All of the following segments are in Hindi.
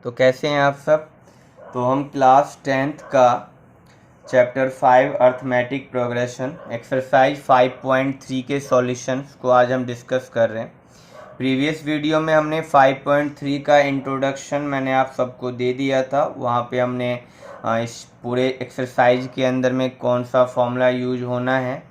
तो कैसे हैं आप सब। तो हम क्लास 10th का चैप्टर 5 अर्थमेटिक प्रोग्रेशन एक्सरसाइज 5.3 के सॉल्यूशंस को आज हम डिस्कस कर रहे हैं। प्रीवियस वीडियो में हमने 5.3 का इंट्रोडक्शन मैंने आप सबको दे दिया था। वहाँ पे हमने इस पूरे एक्सरसाइज के अंदर में कौन सा फॉर्मूला यूज होना है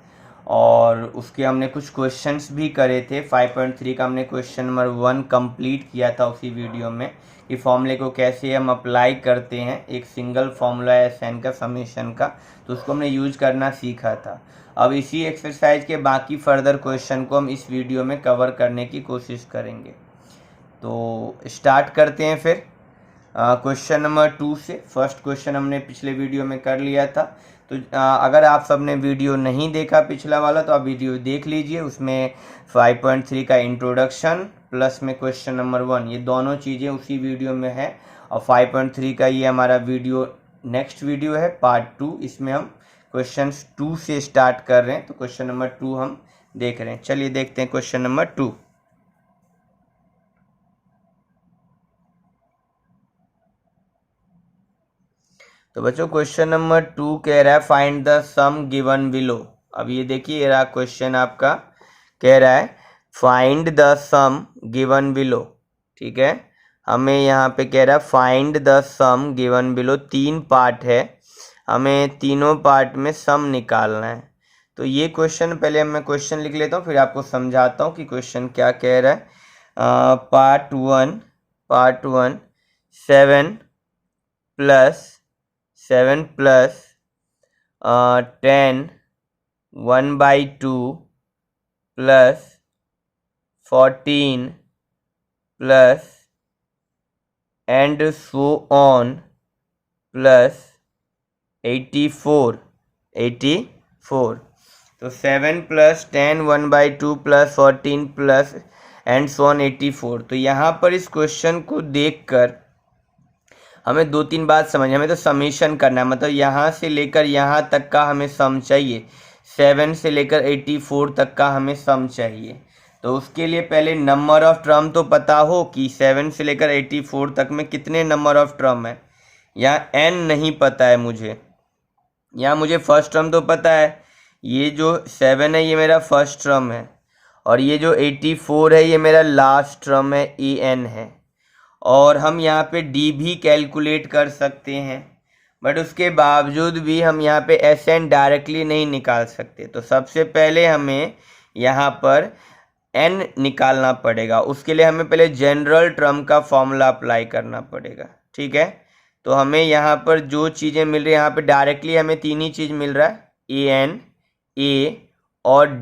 और उसके हमने कुछ क्वेश्चंस भी करे थे। 5.3 का हमने क्वेश्चन नंबर 1 कंप्लीट किया था उसी वीडियो में कि फॉर्मूले को कैसे हम अप्लाई करते हैं, एक सिंगल फॉर्मूला है एसएन का समेशन का, तो उसको हमने यूज करना सीखा था। अब इसी एक्सरसाइज के बाकी फर्दर क्वेश्चन को हम इस वीडियो में कवर करने की कोशिश करेंगे। तो स्टार्ट करते हैं फिर क्वेश्चन नंबर 2 से। फर्स्ट क्वेश्चन हमने पिछले वीडियो में कर लिया था, तो अगर आप सब ने वीडियो नहीं देखा पिछला वाला तो आप वीडियो देख लीजिए। उसमें 5.3 का इंट्रोडक्शन प्लस में क्वेश्चन नंबर 1 ये दोनों चीज़ें उसी वीडियो में है। और 5.3 का ये हमारा वीडियो नेक्स्ट वीडियो है पार्ट 2। इसमें हम क्वेश्चन 2 से स्टार्ट कर रहे हैं। तो क्वेश्चन नंबर 2 हम देख रहे हैं। चलिए देखते हैं क्वेश्चन नंबर 2। तो बच्चों क्वेश्चन नंबर 2 कह रहा है find the sum given below. अब ये देखिए ये रहा क्वेश्चन आपका, कह रहा है find the sum given below. ठीक है, हमें यहाँ पे कह रहा है find the sum given below. 3 part है, हमें तीनों पार्ट में सम निकालना है। तो ये क्वेश्चन पहले मैं क्वेश्चन लिख लेता हूँ फिर आपको समझाता हूँ कि क्वेश्चन क्या कह रहा है। Part 1 7 plus 10 1/2 plus 14 plus and so on plus 84। तो 7 plus 10 1/2 plus 14 plus and so on 84। तो यहाँ पर इस क्वेश्चन को देखकर हमें 2-3 बात समझ, हमें तो समेशन करना है, मतलब यहाँ से लेकर यहाँ तक का हमें सम चाहिए। 7 से लेकर 84 तक का हमें सम चाहिए। तो उसके लिए पहले नंबर ऑफ टर्म तो पता हो कि 7 से लेकर 84 तक में कितने नंबर ऑफ टर्म है। यहाँ n नहीं पता है मुझे, यहाँ मुझे फर्स्ट टर्म तो पता है, ये जो 7 है ये मेरा फर्स्ट टर्म है और ये जो 84 है ये मेरा लास्ट टर्म है, an है। और हम यहाँ पे d भी कैलकुलेट कर सकते हैं, बट उसके बावजूद भी हम यहाँ पे एन डायरेक्टली नहीं निकाल सकते। तो सबसे पहले हमें यहाँ पर n निकालना पड़ेगा। उसके लिए हमें पहले जनरल टर्म का फॉर्मूला अप्लाई करना पड़ेगा। ठीक है, तो हमें यहाँ पर जो चीज़ें मिल रही है यहाँ पे डायरेक्टली हमें 3 ही चीज़ मिल रहा है, an, a और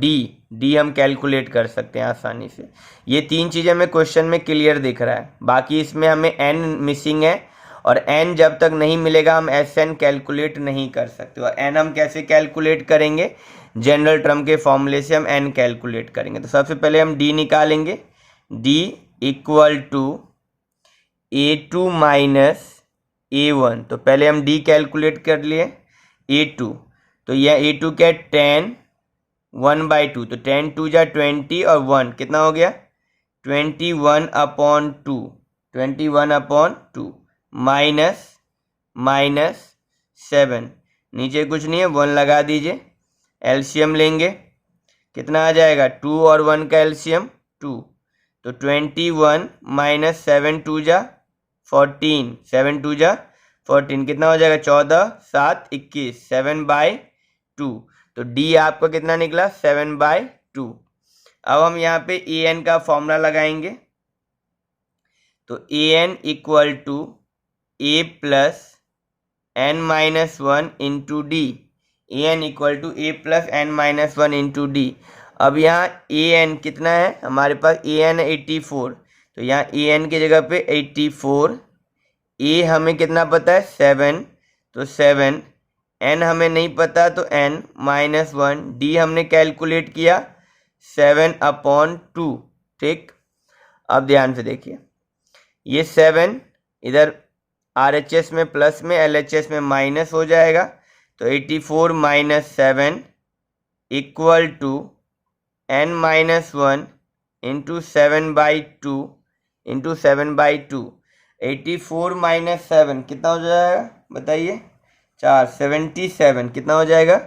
d हम कैलकुलेट कर सकते हैं आसानी से। ये 3 चीज़ें हमें क्वेश्चन में क्लियर दिख रहा है, बाकी इसमें हमें n मिसिंग है और n जब तक नहीं मिलेगा हम एन कैलकुलेट नहीं कर सकते। और n हम कैसे कैलकुलेट करेंगे, जनरल टर्म के फॉर्मूले से हम n कैलकुलेट करेंगे। तो सबसे पहले हम d निकालेंगे, d equal to a2 minus a1। तो पहले हम d कैलकुलेट कर लिए, a2 तो यह a2 क्या है 10 1/2, तो 10 2 जा 20 और 1 कितना हो गया 21/2 माइनस 7, नीचे कुछ नहीं है 1 लगा दीजिए। एलसीएम लेंगे कितना आ जाएगा 2 और 1 का एलसीएम 2, तो 21 माइनस 7 2 जा 14, 7 2 जा 14 कितना हो जाएगा 14 7 21 7/2। तो d आपका कितना निकला 7/2। अब हम यहाँ पे an का फॉर्मूला लगाएंगे, तो an equal to a plus n minus 1 into d. an equal to a plus n minus 1 into d. अब यहाँ an कितना है हमारे पास, an है 84, तो यहाँ an की जगह पे 84, a हमें कितना पता है 7, तो 7, n हमें नहीं पता तो n माइनस 1, d हमने कैलकुलेट किया 7/2। ठीक, अब ध्यान से देखिए ये 7 इधर RHS में प्लस में LHS में माइनस हो जाएगा, तो 84 minus 7 equal to n minus 1 into 7/2 into 7/2। 84 minus 7 कितना हो जाएगा बताइए, 4, 77 कितना हो जाएगा,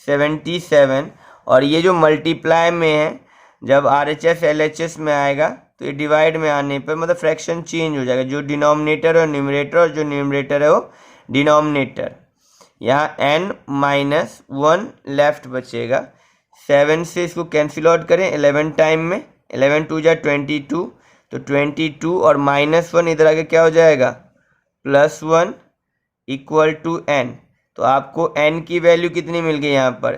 77। और ये जो मल्टीप्लाई में है, जब RHS LHS में आएगा तो ये डिवाइड में आने पर मतलब फ्रैक्शन चेंज हो जाएगा, जो डिनोमिनेटर और न्यूमरेटर, और जो न्यूमरेटर है वो डिनोमिनेटर। यहाँ n-1 लेफ्ट बचेगा, 7 से इसको कैंसिल आउट करें 11 टाइम में, 11 2 जा 22, तो 22 और -1 इधर आके क्या हो जाएगा, +1 इक्वल टू n। तो आपको n की वैल्यू कितनी मिल गई, यहाँ पर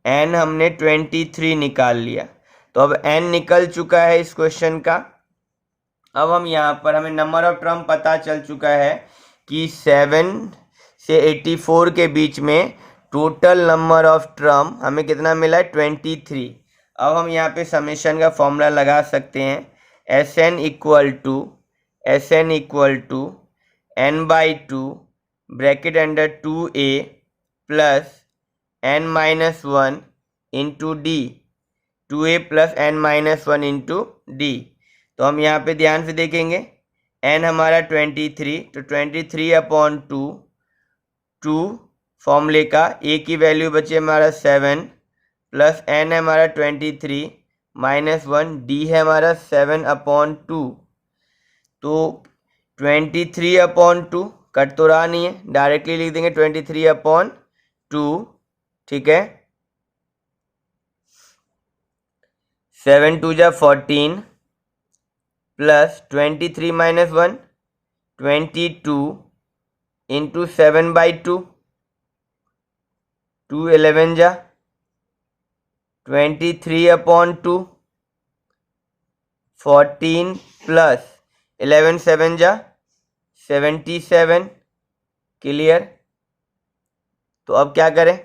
n हमने 23 निकाल लिया। तो अब n निकल चुका है इस क्वेश्चन का। अब हम यहाँ पर हमें नंबर ऑफ टर्म पता चल चुका है कि 7 से 84 के बीच में टोटल नंबर ऑफ टर्म हमें कितना मिला है, 23। अब हम यहाँ पे समेशन का फॉर्मूला लगा सकते हैं, Sn equal to n/2 bracket under 2a plus n-1 into d, 2a plus n-1 into D. तो हम यहाँ पे ध्यान से देखेंगे, n हमारा 23, तो 23/2 2 फॉर्मूले का a की वैल्यू बचे हमारा 7 प्लस n है हमारा 23 -1 d है हमारा 7/2। तो 23/2 कट तो रहा नहीं है, डायरेक्टली लिख देंगे 23/2, ठीक है। 7 2 जा 14 प्लस 23 -1 22 इंटू 7/2, 2 11 जा 23/2, 14 प्लस 11 7 जा 77, क्लियर। तो अब क्या करें,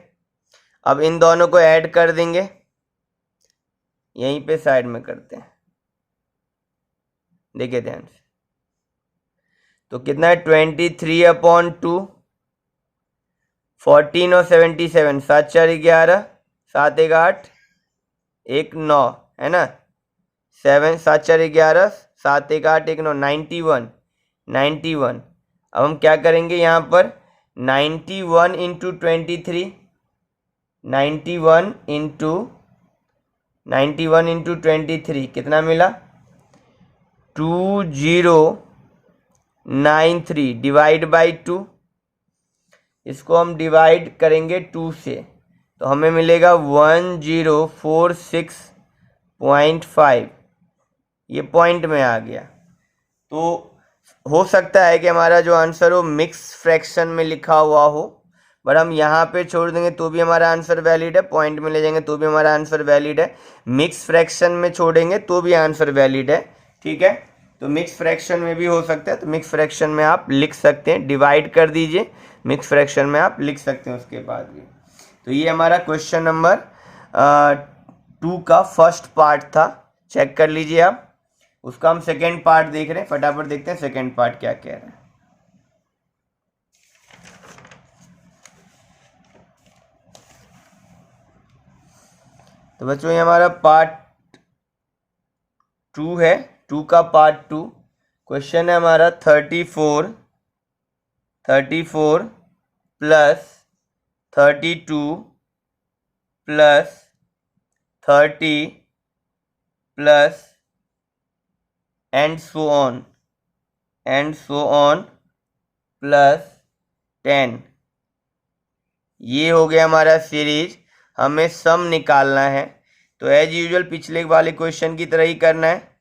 अब इन दोनों को ऐड कर देंगे, यहीं पे साइड में करते हैं, देखिए ध्यान से। तो कितना है 23/2, 14 और 77, 7 4 11, 7 1 8, 1 9 है ना, 7 7 4 11, 7 1 8 1 9, 91। अब हम क्या करेंगे यहाँ पर 91 इंटू 23, 91 इंटू 23 कितना मिला, 2093 डिवाइड बाई 2। इसको हम डिवाइड करेंगे 2 से तो हमें मिलेगा 1046.5, ये पॉइंट में आ गया। तो हो सकता है कि हमारा जो आंसर हो मिक्स फ्रैक्शन में लिखा हुआ हो, पर हम यहाँ पे छोड़ देंगे तो भी हमारा आंसर वैलिड है, पॉइंट में ले जाएंगे तो भी हमारा आंसर वैलिड है, मिक्स फ्रैक्शन में छोड़ेंगे तो भी आंसर वैलिड है, ठीक है। तो मिक्स फ्रैक्शन में भी हो सकता है, तो मिक्स फ्रैक्शन में आप लिख सकते हैं, डिवाइड कर दीजिए, मिक्स फ्रैक्शन में आप लिख सकते हैं उसके बाद भी। तो ये हमारा क्वेश्चन नंबर 2 का फर्स्ट पार्ट था, चेक कर लीजिए आप। उसका हम सेकेंड पार्ट देख रहे हैं, फटाफट देखते हैं सेकेंड पार्ट क्या कह रहा है। तो बच्चों ये हमारा पार्ट 2 है, 2 का पार्ट 2। क्वेश्चन है हमारा 34 plus 32 plus 30 plus and so on plus 10। ये हो गया हमारा सीरीज। हमें सम निकालना है, तो एज यूजुअल पिछले वाले क्वेश्चन की तरह ही करना है।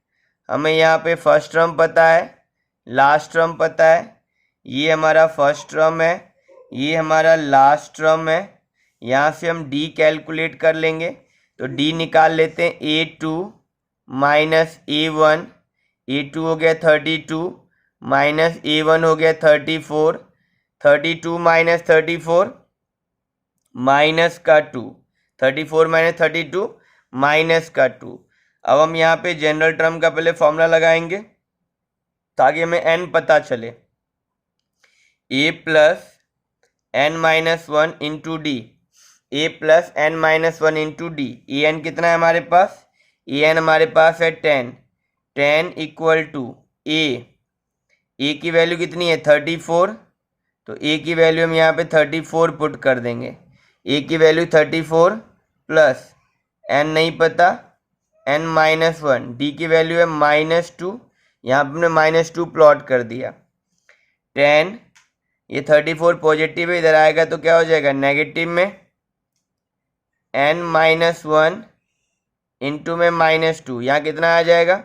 हमें यहाँ पे फर्स्ट टर्म पता है, लास्ट टर्म पता है, ये हमारा फर्स्ट टर्म है, ये हमारा लास्ट टर्म है। यहाँ से हम d कैलकुलेट कर लेंगे, तो d निकाल लेते हैं, a2 माइनस a1, a2 हो गया 32 माइनस a1 हो गया 34, 32 माइनस 34 माइनस का 2, 34 माइनस 32 माइनस का 2। अब हम यहाँ पे जनरल टर्म का पहले फॉर्मूला लगाएंगे ताकि हमें n पता चले, a plus n-1 into d, a plus n-1 into d. A n कितना है हमारे पास, ए एन हमारे पास है 10 इक्वल टू a ए की वैल्यू कितनी है 34, तो ए की वैल्यू हम यहाँ पे 34 पुट कर देंगे। ए की वैल्यू 34 प्लस एन नहीं पता n-1, डी की वैल्यू है -2, यहाँ पे हमने -2 प्लॉट कर दिया। 10, ये 34 पॉजिटिव है, इधर आएगा तो क्या हो जाएगा नेगेटिव में, n-1 इंटू में -2, यहाँ कितना आ जाएगा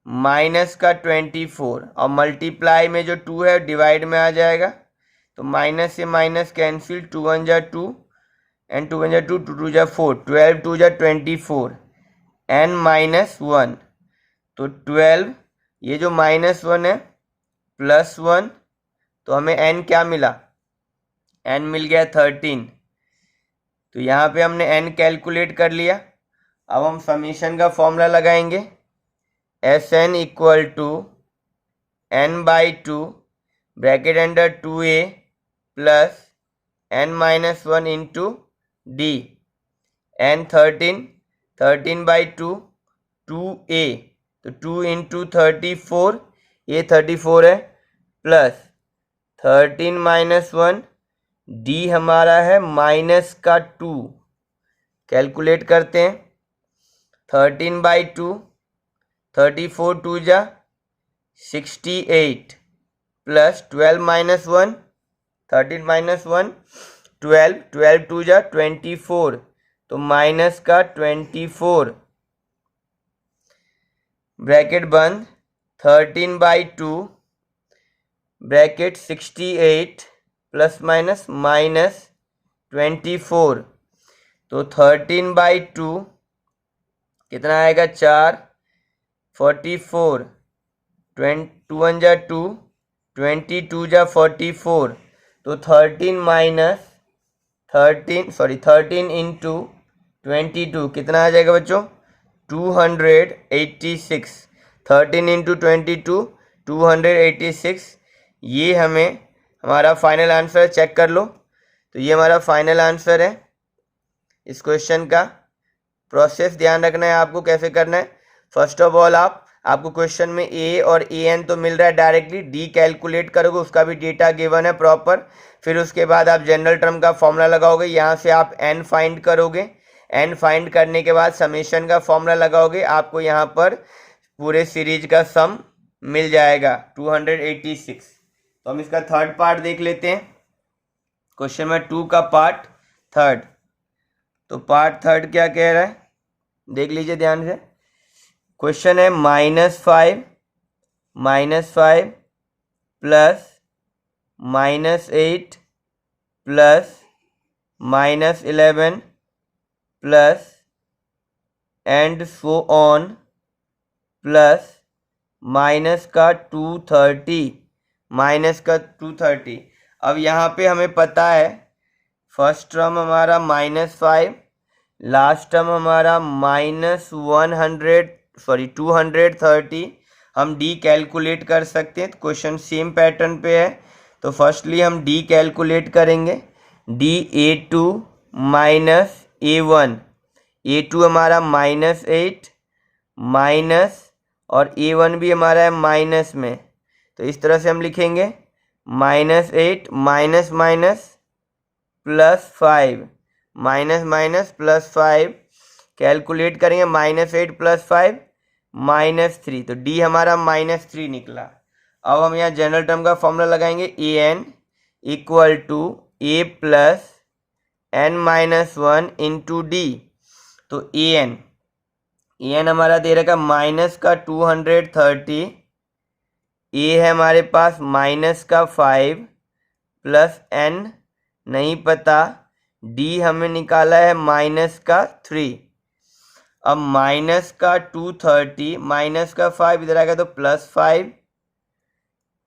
माइनस का 24, और मल्टीप्लाई में जो 2 है डिवाइड में आ जाएगा, तो माइनस से माइनस कैंसिल, 2 1 जा 2 एंड 2 1 जा 2, 2 2 जा 4, 12 2 जा 24, n-1, तो 12, ये जो -1 है +1, तो हमें n क्या मिला, n मिल गया 13। तो यहाँ पे हमने n कैलकुलेट कर लिया। अब हम समीशन का फॉर्मूला लगाएंगे, Sn equal to n/2 bracket under 2a plus n-1 into d, n 13/2 2a, तो 2 इंटू 34, ये 34 है, प्लस 13-1, डी हमारा है -2, कैलकुलेट करते हैं, 13/2, 34 2 जा 68 प्लस 12-1, 13-1 12, 12 2 जा 24, तो -24, ब्रैकेट बंद, 13/2 ब्रैकेट 68 प्लस माइनस -24, तो 13/2 कितना आएगा 4, 44, 2 1 जा 2, 22 जा 44, तो 13 इंटू 22 कितना आ जाएगा बच्चों 286, 13 इंटू 22 286, ये हमें हमारा फाइनल आंसर चेक कर लो। तो ये हमारा फाइनल आंसर है इस क्वेश्चन का। प्रोसेस ध्यान रखना है आपको कैसे करना है। फर्स्ट ऑफ ऑल आपको क्वेश्चन में ए और ए एन तो मिल रहा है डायरेक्टली, डी कैलकुलेट करोगे, उसका भी डेटा गिवन है प्रॉपर। फिर उसके बाद आप जनरल टर्म का फॉर्मूला लगाओगे, यहाँ से आप एन फाइंड करोगे, एन फाइंड करने के बाद समेशन का फॉर्मूला लगाओगे, आपको यहाँ पर पूरे सीरीज का सम मिल जाएगा 286। तो हम इसका थर्ड पार्ट देख लेते हैं, क्वेश्चन में 2 का पार्ट थर्ड। तो पार्ट थर्ड क्या कह रहा है देख लीजिए ध्यान से। क्वेश्चन है -5 plus -8 plus -11 plus and so on plus -230। अब यहाँ पे हमें पता है फर्स्ट टर्म हमारा -5, लास्ट टर्म हमारा -230, हम डी कैलकुलेट कर सकते हैं। क्वेश्चन सेम पैटर्न पे है, तो फर्स्टली हम डी कैलकुलेट करेंगे। D A2 minus A1, A2 हमारा -8 माइनस और A1 भी हमारा है माइनस में, तो इस तरह से हम लिखेंगे -8 minus minus +5 minus minus +5, calculate करेंगे -8 + 5 -3, तो डी हमारा -3 निकला। अब हम यहाँ जनरल टर्म का फॉर्मूला लगाएंगे, A N equal to A plus n-1 into D. तो ए एन हमारा दे रखा -230, ए है हमारे पास -5 प्लस n नहीं पता, डी हमें निकाला है -3। अब -230 -5 इधर आएगा तो +5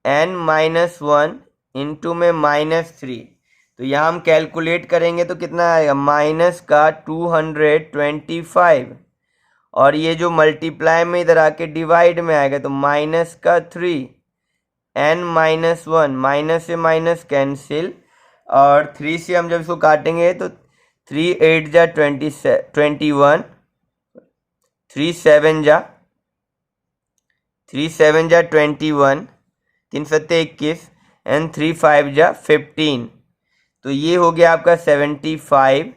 n-1 इंटू में -3, तो यहाँ हम कैलकुलेट करेंगे तो कितना आएगा -225, और ये जो मल्टीप्लाई में इधर आके डिवाइड में आएगा तो -3 n-1, माइनस से माइनस कैंसिल, और 3 से हम जब इसको काटेंगे तो 3 8 जा 21, 3 7 जा 21, 3 सत्ते 21 एंड 3 5 जा 15। तो ये हो गया आपका 75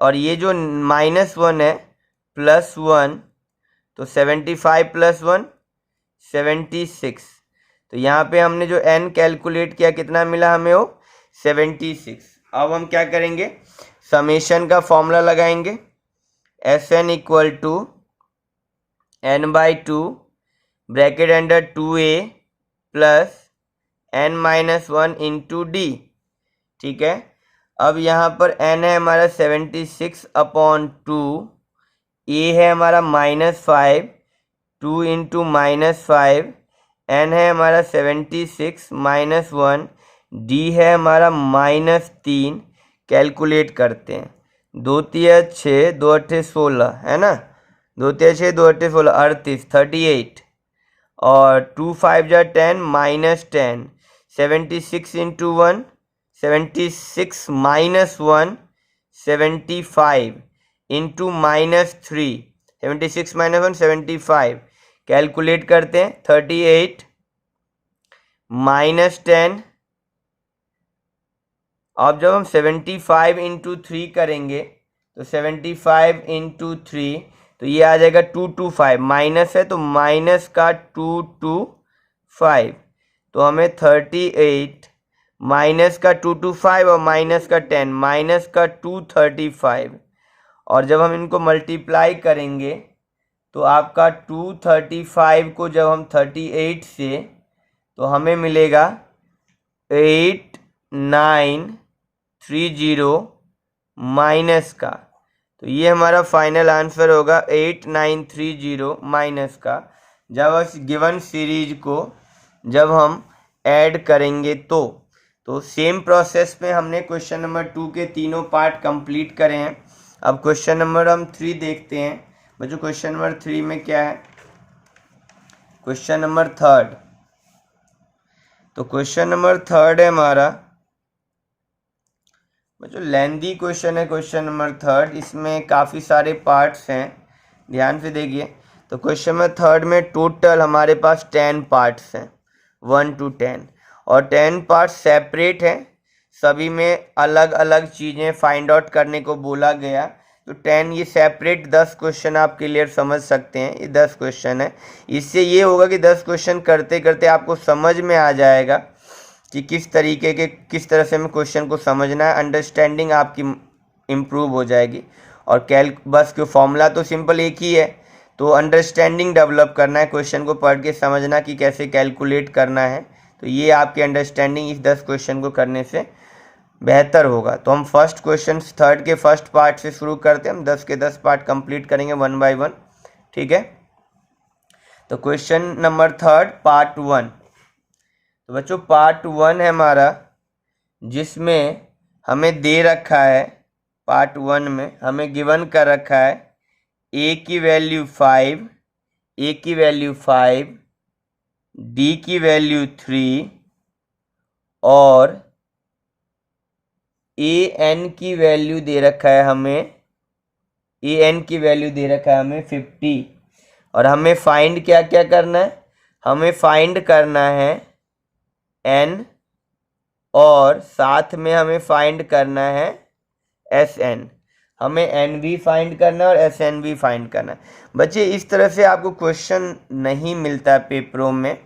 और ये जो -1 है +1 तो 75 + 1 76। तो यहाँ पे हमने जो n कैलकुलेट किया कितना मिला हमें वो 76। अब हम क्या करेंगे समेशन का फॉर्मूला लगाएंगे Sn = n/2 bracket under 2a plus n-1 into d. ठीक है, अब यहाँ पर n है हमारा 76/2, a है हमारा -5, 2 × -5, n है हमारा 76 -1, d है हमारा -3। कैलकुलेट करते हैं 2 तिया 6, 2 अट्ठे 16 है ना, 2 तिया 6, 2 अट्ठे 16 38 38 और 2 5 जा 10 -10 76 × 1 76 -1 75 इंटू -3 76 -1 75। कैलकुलेट करते हैं 38 -10। अब जब हम 75 × 3 करेंगे तो 75 × 3 तो ये आ जाएगा 225, माइनस है तो माइनस का 225। तो हमें 38 माइनस का 225 और माइनस का 10 माइनस का 235। और जब हम इनको मल्टीप्लाई करेंगे तो आपका 235 को जब हम 38 से तो हमें मिलेगा 8930 माइनस का। तो ये हमारा फाइनल आंसर होगा 8930 माइनस का। जब इस गिवन सीरीज को जब हम ऐड करेंगे तो सेम प्रोसेस में हमने क्वेश्चन नंबर 2 के तीनों पार्ट कंप्लीट करे हैं। अब क्वेश्चन नंबर हम 3 देखते हैं। बच्चों क्वेश्चन नंबर 3 में क्या है, क्वेश्चन नंबर 3। तो क्वेश्चन नंबर 3 है हमारा बच्चों लेंदी क्वेश्चन है क्वेश्चन नंबर 3। इसमें काफ़ी सारे पार्ट्स हैं, ध्यान से देखिए। तो क्वेश्चन नंबर 3 में टोटल हमारे पास 10 पार्ट्स हैं 1 to 10 और 10 पार्ट्स सेपरेट हैं, सभी में अलग अलग चीज़ें फाइंड आउट करने को बोला गया। तो 10 ये सेपरेट 10 क्वेश्चन आप क्लियर समझ सकते हैं, ये 10 क्वेश्चन है। इससे ये होगा कि 10 क्वेश्चन करते करते आपको समझ में आ जाएगा कि किस तरीके के किस तरह से हमें क्वेश्चन को समझना है, अंडरस्टैंडिंग आपकी इम्प्रूव हो जाएगी। और बस के फॉर्मूला तो सिंपल एक ही है, तो अंडरस्टैंडिंग डेवलप करना है, क्वेश्चन को पढ़ के समझना कि कैसे कैलकुलेट करना है। तो ये आपकी अंडरस्टैंडिंग इस 10 क्वेश्चन को करने से बेहतर होगा। तो हम फर्स्ट क्वेश्चन 3 के फर्स्ट पार्ट से शुरू करते हैं। हम 10 के 10 पार्ट कंप्लीट करेंगे 1 by 1, ठीक है। तो क्वेश्चन नंबर 3 पार्ट 1। तो बच्चों पार्ट 1 है हमारा, जिसमें हमें दे रखा है, पार्ट 1 में हमें गिवन कर रखा है a की वैल्यू 5, a की वैल्यू 5, d की वैल्यू 3 और an की वैल्यू दे रखा है हमें, an की वैल्यू दे रखा है हमें 50। और हमें फाइंड क्या क्या करना है, हमें फाइंड करना है n और साथ में हमें फाइंड करना है Sn। हमें n भी फाइंड करना है और Sn भी फाइंड करना है। बच्चे इस तरह से आपको क्वेश्चन नहीं मिलता है पेपरों में,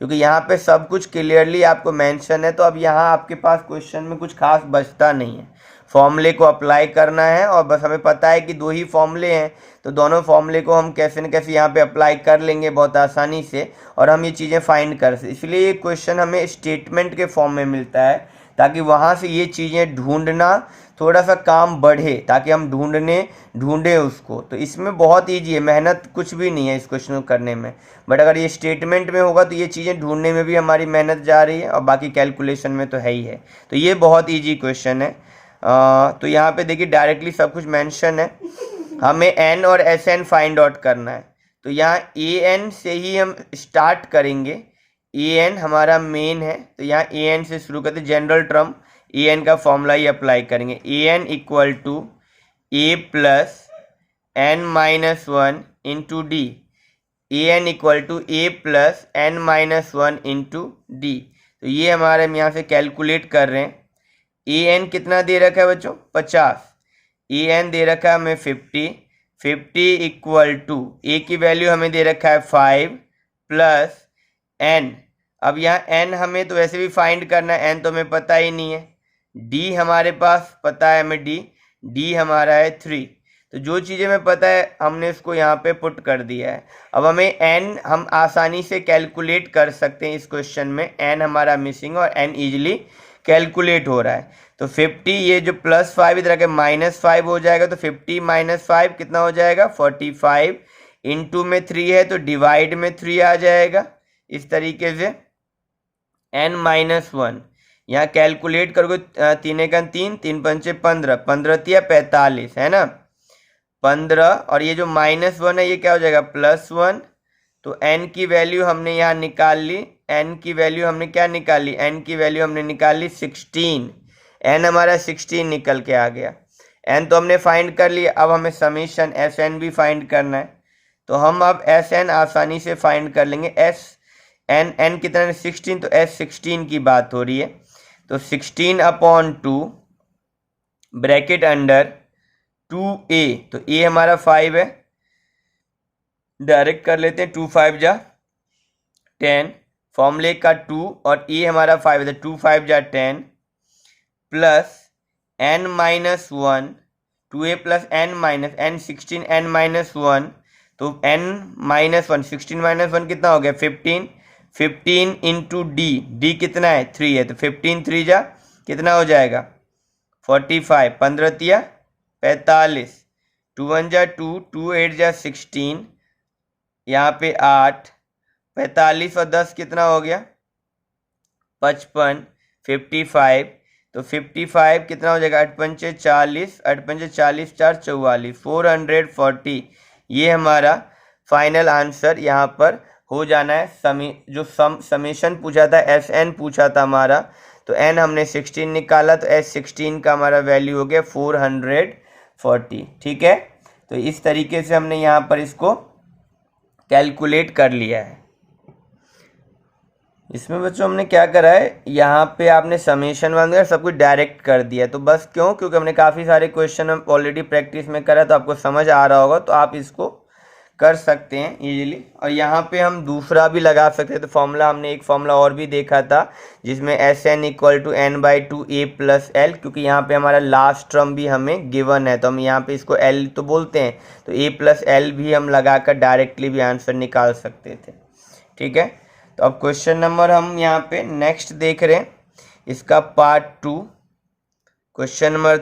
क्योंकि यहाँ पे सब कुछ क्लियरली आपको मेंशन है। तो अब यहाँ आपके पास क्वेश्चन में कुछ खास बचता नहीं है, फॉर्मूले को अप्लाई करना है और बस हमें पता है कि 2 ही फॉर्मूले हैं, तो दोनों फॉर्मूले को हम कैसे न कैसे यहाँ पे अप्लाई कर लेंगे बहुत आसानी से और हम ये चीज़ें फाइंड कर सकते। इसलिए ये क्वेश्चन हमें स्टेटमेंट के फॉर्म में मिलता है, ताकि वहाँ से ये चीज़ें ढूंढना थोड़ा सा काम बढ़े, ताकि हम ढूंढें उसको। तो इसमें बहुत ईजी है, मेहनत कुछ भी नहीं है इस क्वेश्चन को करने में। बट अगर ये स्टेटमेंट में होगा तो ये चीज़ें ढूंढने में भी हमारी मेहनत जा रही है और बाकी कैलकुलेशन में तो है ही है। तो ये बहुत ईजी क्वेश्चन है। तो यहाँ पे देखिए डायरेक्टली सब कुछ मेंशन है। हमें n और Sn फाइंड आउट करना है, तो यहाँ an से ही हम स्टार्ट करेंगे। an हमारा मेन है, तो यहाँ an से शुरू करते, जनरल टर्म an का फॉर्मूला ही अप्लाई करेंगे। an = a + n - 1 × d। A N equal to A plus n minus one into D. तो ये हमारे हम यहाँ से कैलकुलेट कर रहे हैं। ए एन कितना दे रखा है बच्चों 50, ए एन दे रखा है हमें 50 इक्वल टू ए की वैल्यू हमें दे रखा है 5 प्लस एन। अब यहाँ एन हमें तो वैसे भी फाइंड करना है, एन तो हमें पता ही नहीं है। डी हमारे पास पता है हमें, डी हमारा है 3। तो जो चीज़ें हमें पता है हमने इसको यहाँ पे पुट कर दिया है। अब हमें एन हम आसानी से कैलकुलेट कर सकते हैं। इस क्वेश्चन में एन हमारा मिसिंग और एन इजीली कैलकुलेट हो रहा है। तो 50, ये जो +5 इधर के -5 हो जाएगा, तो 50 - 5 कितना हो जाएगा 45। इंटू में 3 है तो डिवाइड में 3 आ जाएगा। इस तरीके से n-1 यहाँ कैलकुलेट करोगे, 3 × 3, 3 × 5 15, 15 × 3 45 है ना 15। और ये जो -1 है ये क्या हो जाएगा +1। तो n की वैल्यू हमने यहाँ निकाल ली। n की वैल्यू हमने क्या निकाली, n की वैल्यू हमने निकाली 16। n हमारा 16 निकल के आ गया। n तो हमने फाइंड कर लिया। अब हमें समीशन Sn भी फाइंड करना है। तो हम अब Sn आसानी से फाइंड कर लेंगे। n कितना है 16, तो S16 की बात हो रही है। तो 16/2 ब्रैकेट अंडर 2a, तो a हमारा 5 है, डायरेक्ट कर लेते हैं। 2 × 5 = 10, फॉर्मूले का 2 और a हमारा 5 है, तो 2 × 5 = 10 plus n-1, 2a plus n 16 n-1, तो n-1 16 - 1 कितना हो गया 15। 15 इंटू डी कितना है 3 है, तो 15 × 3 कितना हो जाएगा 45, 15 × 45, 2 × 1 = 2, 2 × 8 = 16, यहाँ पे 8, 45 और 10 कितना हो गया 55, 55। तो 55 कितना हो जाएगा 8 × 5 = 40, 8 × 5 = 40, 4 = 44, 440। ये हमारा फाइनल आंसर यहाँ पर हो जाना है। समीशन पूछा था, Sn पूछा था हमारा, तो n हमने 16 निकाला, तो S16 का हमारा वैल्यू हो गया 440। ठीक है, तो इस तरीके से हमने यहाँ पर इसको कैलकुलेट कर लिया है। इसमें बच्चों हमने क्या करा है, यहाँ पे आपने समेशन वगैरह सब कुछ डायरेक्ट कर दिया। तो बस क्योंकि हमने काफ़ी सारे क्वेश्चन हम ऑलरेडी प्रैक्टिस में करा, तो आपको समझ आ रहा होगा, तो आप इसको कर सकते हैं इजीली। और यहाँ पे हम दूसरा भी लगा सकते हैं। तो फॉर्मूला हमने एक फॉर्मूला और भी देखा था, जिसमें Sn = n/2 a + l, क्योंकि यहाँ पे हमारा लास्ट टर्म भी हमें गिवन है, तो हम यहाँ पे इसको l तो बोलते हैं, तो a + l भी हम लगाकर डायरेक्टली भी आंसर निकाल सकते थे। ठीक है, तो अब क्वेश्चन नंबर हम यहाँ पे नेक्स्ट देख रहे हैं, इसका पार्ट 2, क्वेश्चन नंबर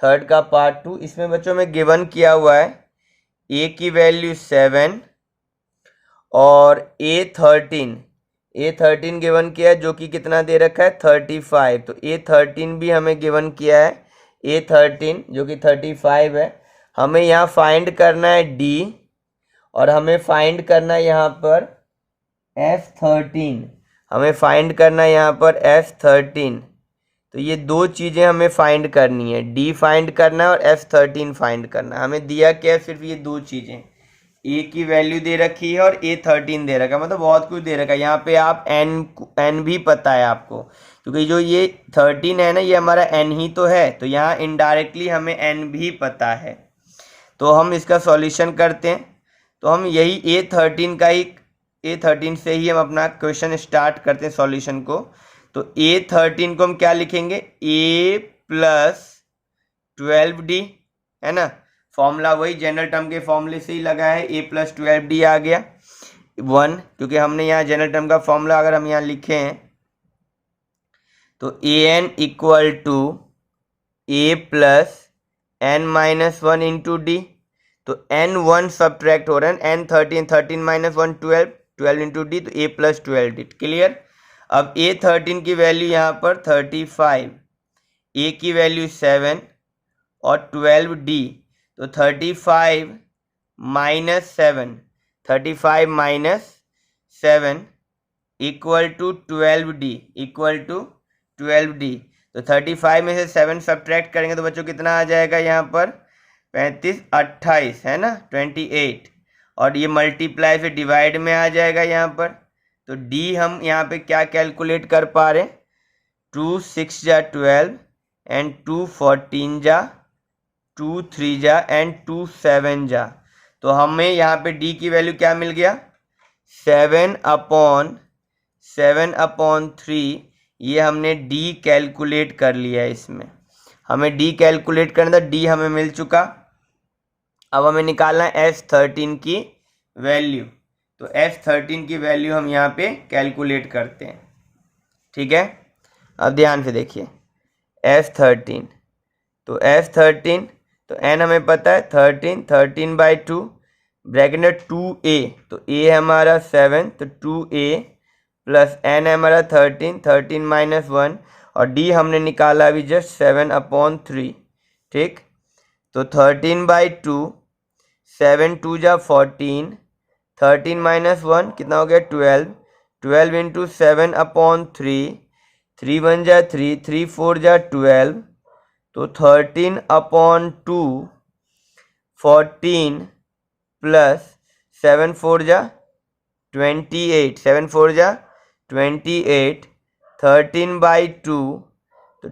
थर्ड का पार्ट 2। इसमें बच्चों में गिवन किया हुआ है a की वैल्यू 7 और a13 गिवन किया है, जो कि कितना दे रखा है 35। तो a13 भी हमें गिवन किया है, a13 जो कि 35 है। हमें यहाँ फाइंड करना है d और हमें फाइंड करना है यहाँ पर f13, हमें फाइंड करना है यहाँ पर f13। तो ये दो चीज़ें हमें फाइंड करनी है, d फाइंड करना है और f13 फाइंड करना है। हमें दिया क्या है, सिर्फ ये दो चीज़ें, a की वैल्यू दे रखी है और a13 दे रखा है, मतलब बहुत कुछ दे रखा है। यहाँ पे आप n भी पता है आपको, क्योंकि जो ये 13 है ना, ये हमारा n ही तो है, तो यहाँ इनडायरेक्टली हमें n भी पता है। तो हम इसका सॉल्यूशन करते हैं। तो हम यही a13 से ही हम अपना क्वेश्चन स्टार्ट करते हैं सॉल्यूशन को। तो a13 को हम क्या लिखेंगे, a + 12d, है ना, फॉर्मूला वही जनरल टर्म के फॉर्मूले से ही लगा है, a + 12d आ गया 1, क्योंकि हमने यहाँ जनरल टर्म का फॉर्मूला अगर हम यहाँ लिखे हैं, तो an = a + n-1 into d। तो n1 सब्ट्रैक्ट हो रहा है, n13 13 - 1 12 इंटू d, तो a + 12d। क्लियर। अब a13 की वैल्यू यहाँ पर 35, a की वैल्यू 7 और 12d, तो 35 - 7 इक्वल टू 12d। तो 35 में से 7 सब्ट्रैक्ट करेंगे तो बच्चों कितना आ जाएगा यहाँ पर 35 28, है ना 28। और ये मल्टीप्लाई से डिवाइड में आ जाएगा यहाँ पर। तो डी हम यहाँ पे क्या कैलकुलेट कर पा रहे हैं, 2 6 जा 12 एंड 2 14 जा 2 3 जा एंड 2 7 जा। तो हमें यहाँ पे डी की वैल्यू क्या मिल गया, 7/3। ये हमने डी कैलकुलेट कर लिया है। इसमें हमें डी कैलकुलेट करना था, डी हमें मिल चुका। अब हमें निकालना है S13 की वैल्यू। तो S13 की वैल्यू हम यहाँ पे कैलकुलेट करते हैं, ठीक है। अब ध्यान से देखिए S13, तो S13 तो n हमें पता है 13/2 ब्रैकेट में 2a, तो a है हमारा 7, तो 2a प्लस n है हमारा 13 माइनस 1, और d हमने निकाला अभी जस्ट 7/3, ठीक। तो 13/2, 7 2 जा 14, 13 माइनस 1 कितना हो गया 12 इंटू 7/3, 3 1 जा 3, 3 4 जा 12, तो 13/2 14 प्लस 7 4 जा 28, 7 4 जा 28, 13/2, तो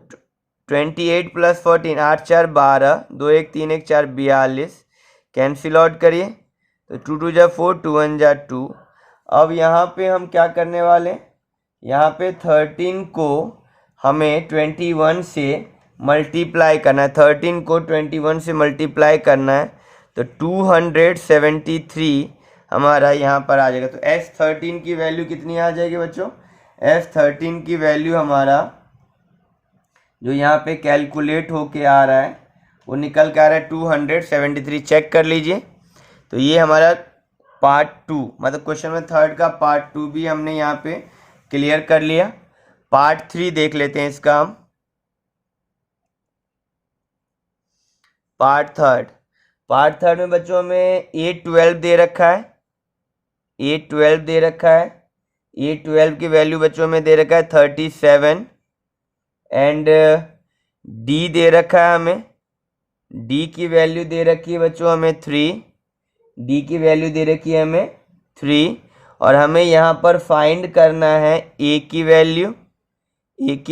28 प्लस 14, 8 4 12, 2 1 3 1 4 42, कैंसिल आउट करिए, तो 2 2 जा 4, 2 1 जा 2। अब यहाँ पे हम क्या करने वाले हैं, यहाँ पे 13 को हमें 21 से मल्टीप्लाई करना है, 13 को 21 से मल्टीप्लाई करना है, तो 273 हमारा यहाँ पर आ जाएगा। तो S13 की वैल्यू कितनी आ जाएगी बच्चों, S13 की वैल्यू हमारा जो यहाँ पे कैलकुलेट होके आ रहा है वो निकल के आ रहा है 273। चेक कर लीजिए। तो ये हमारा पार्ट 2 मतलब क्वेश्चन में थर्ड का पार्ट 2 भी हमने यहाँ पे क्लियर कर लिया। पार्ट 3 देख लेते हैं इसका हम। पार्ट थर्ड में बच्चों हमें A12 दे रखा है, A12 दे रखा है। A12 की वैल्यू बच्चों में दे रखा है 37 एंड D दे रखा है हमें, D की वैल्यू दे रखी है बच्चों हमें 3, D की वैल्यू दे रखी है हमें 3, और हमें यहाँ पर फाइंड करना है A की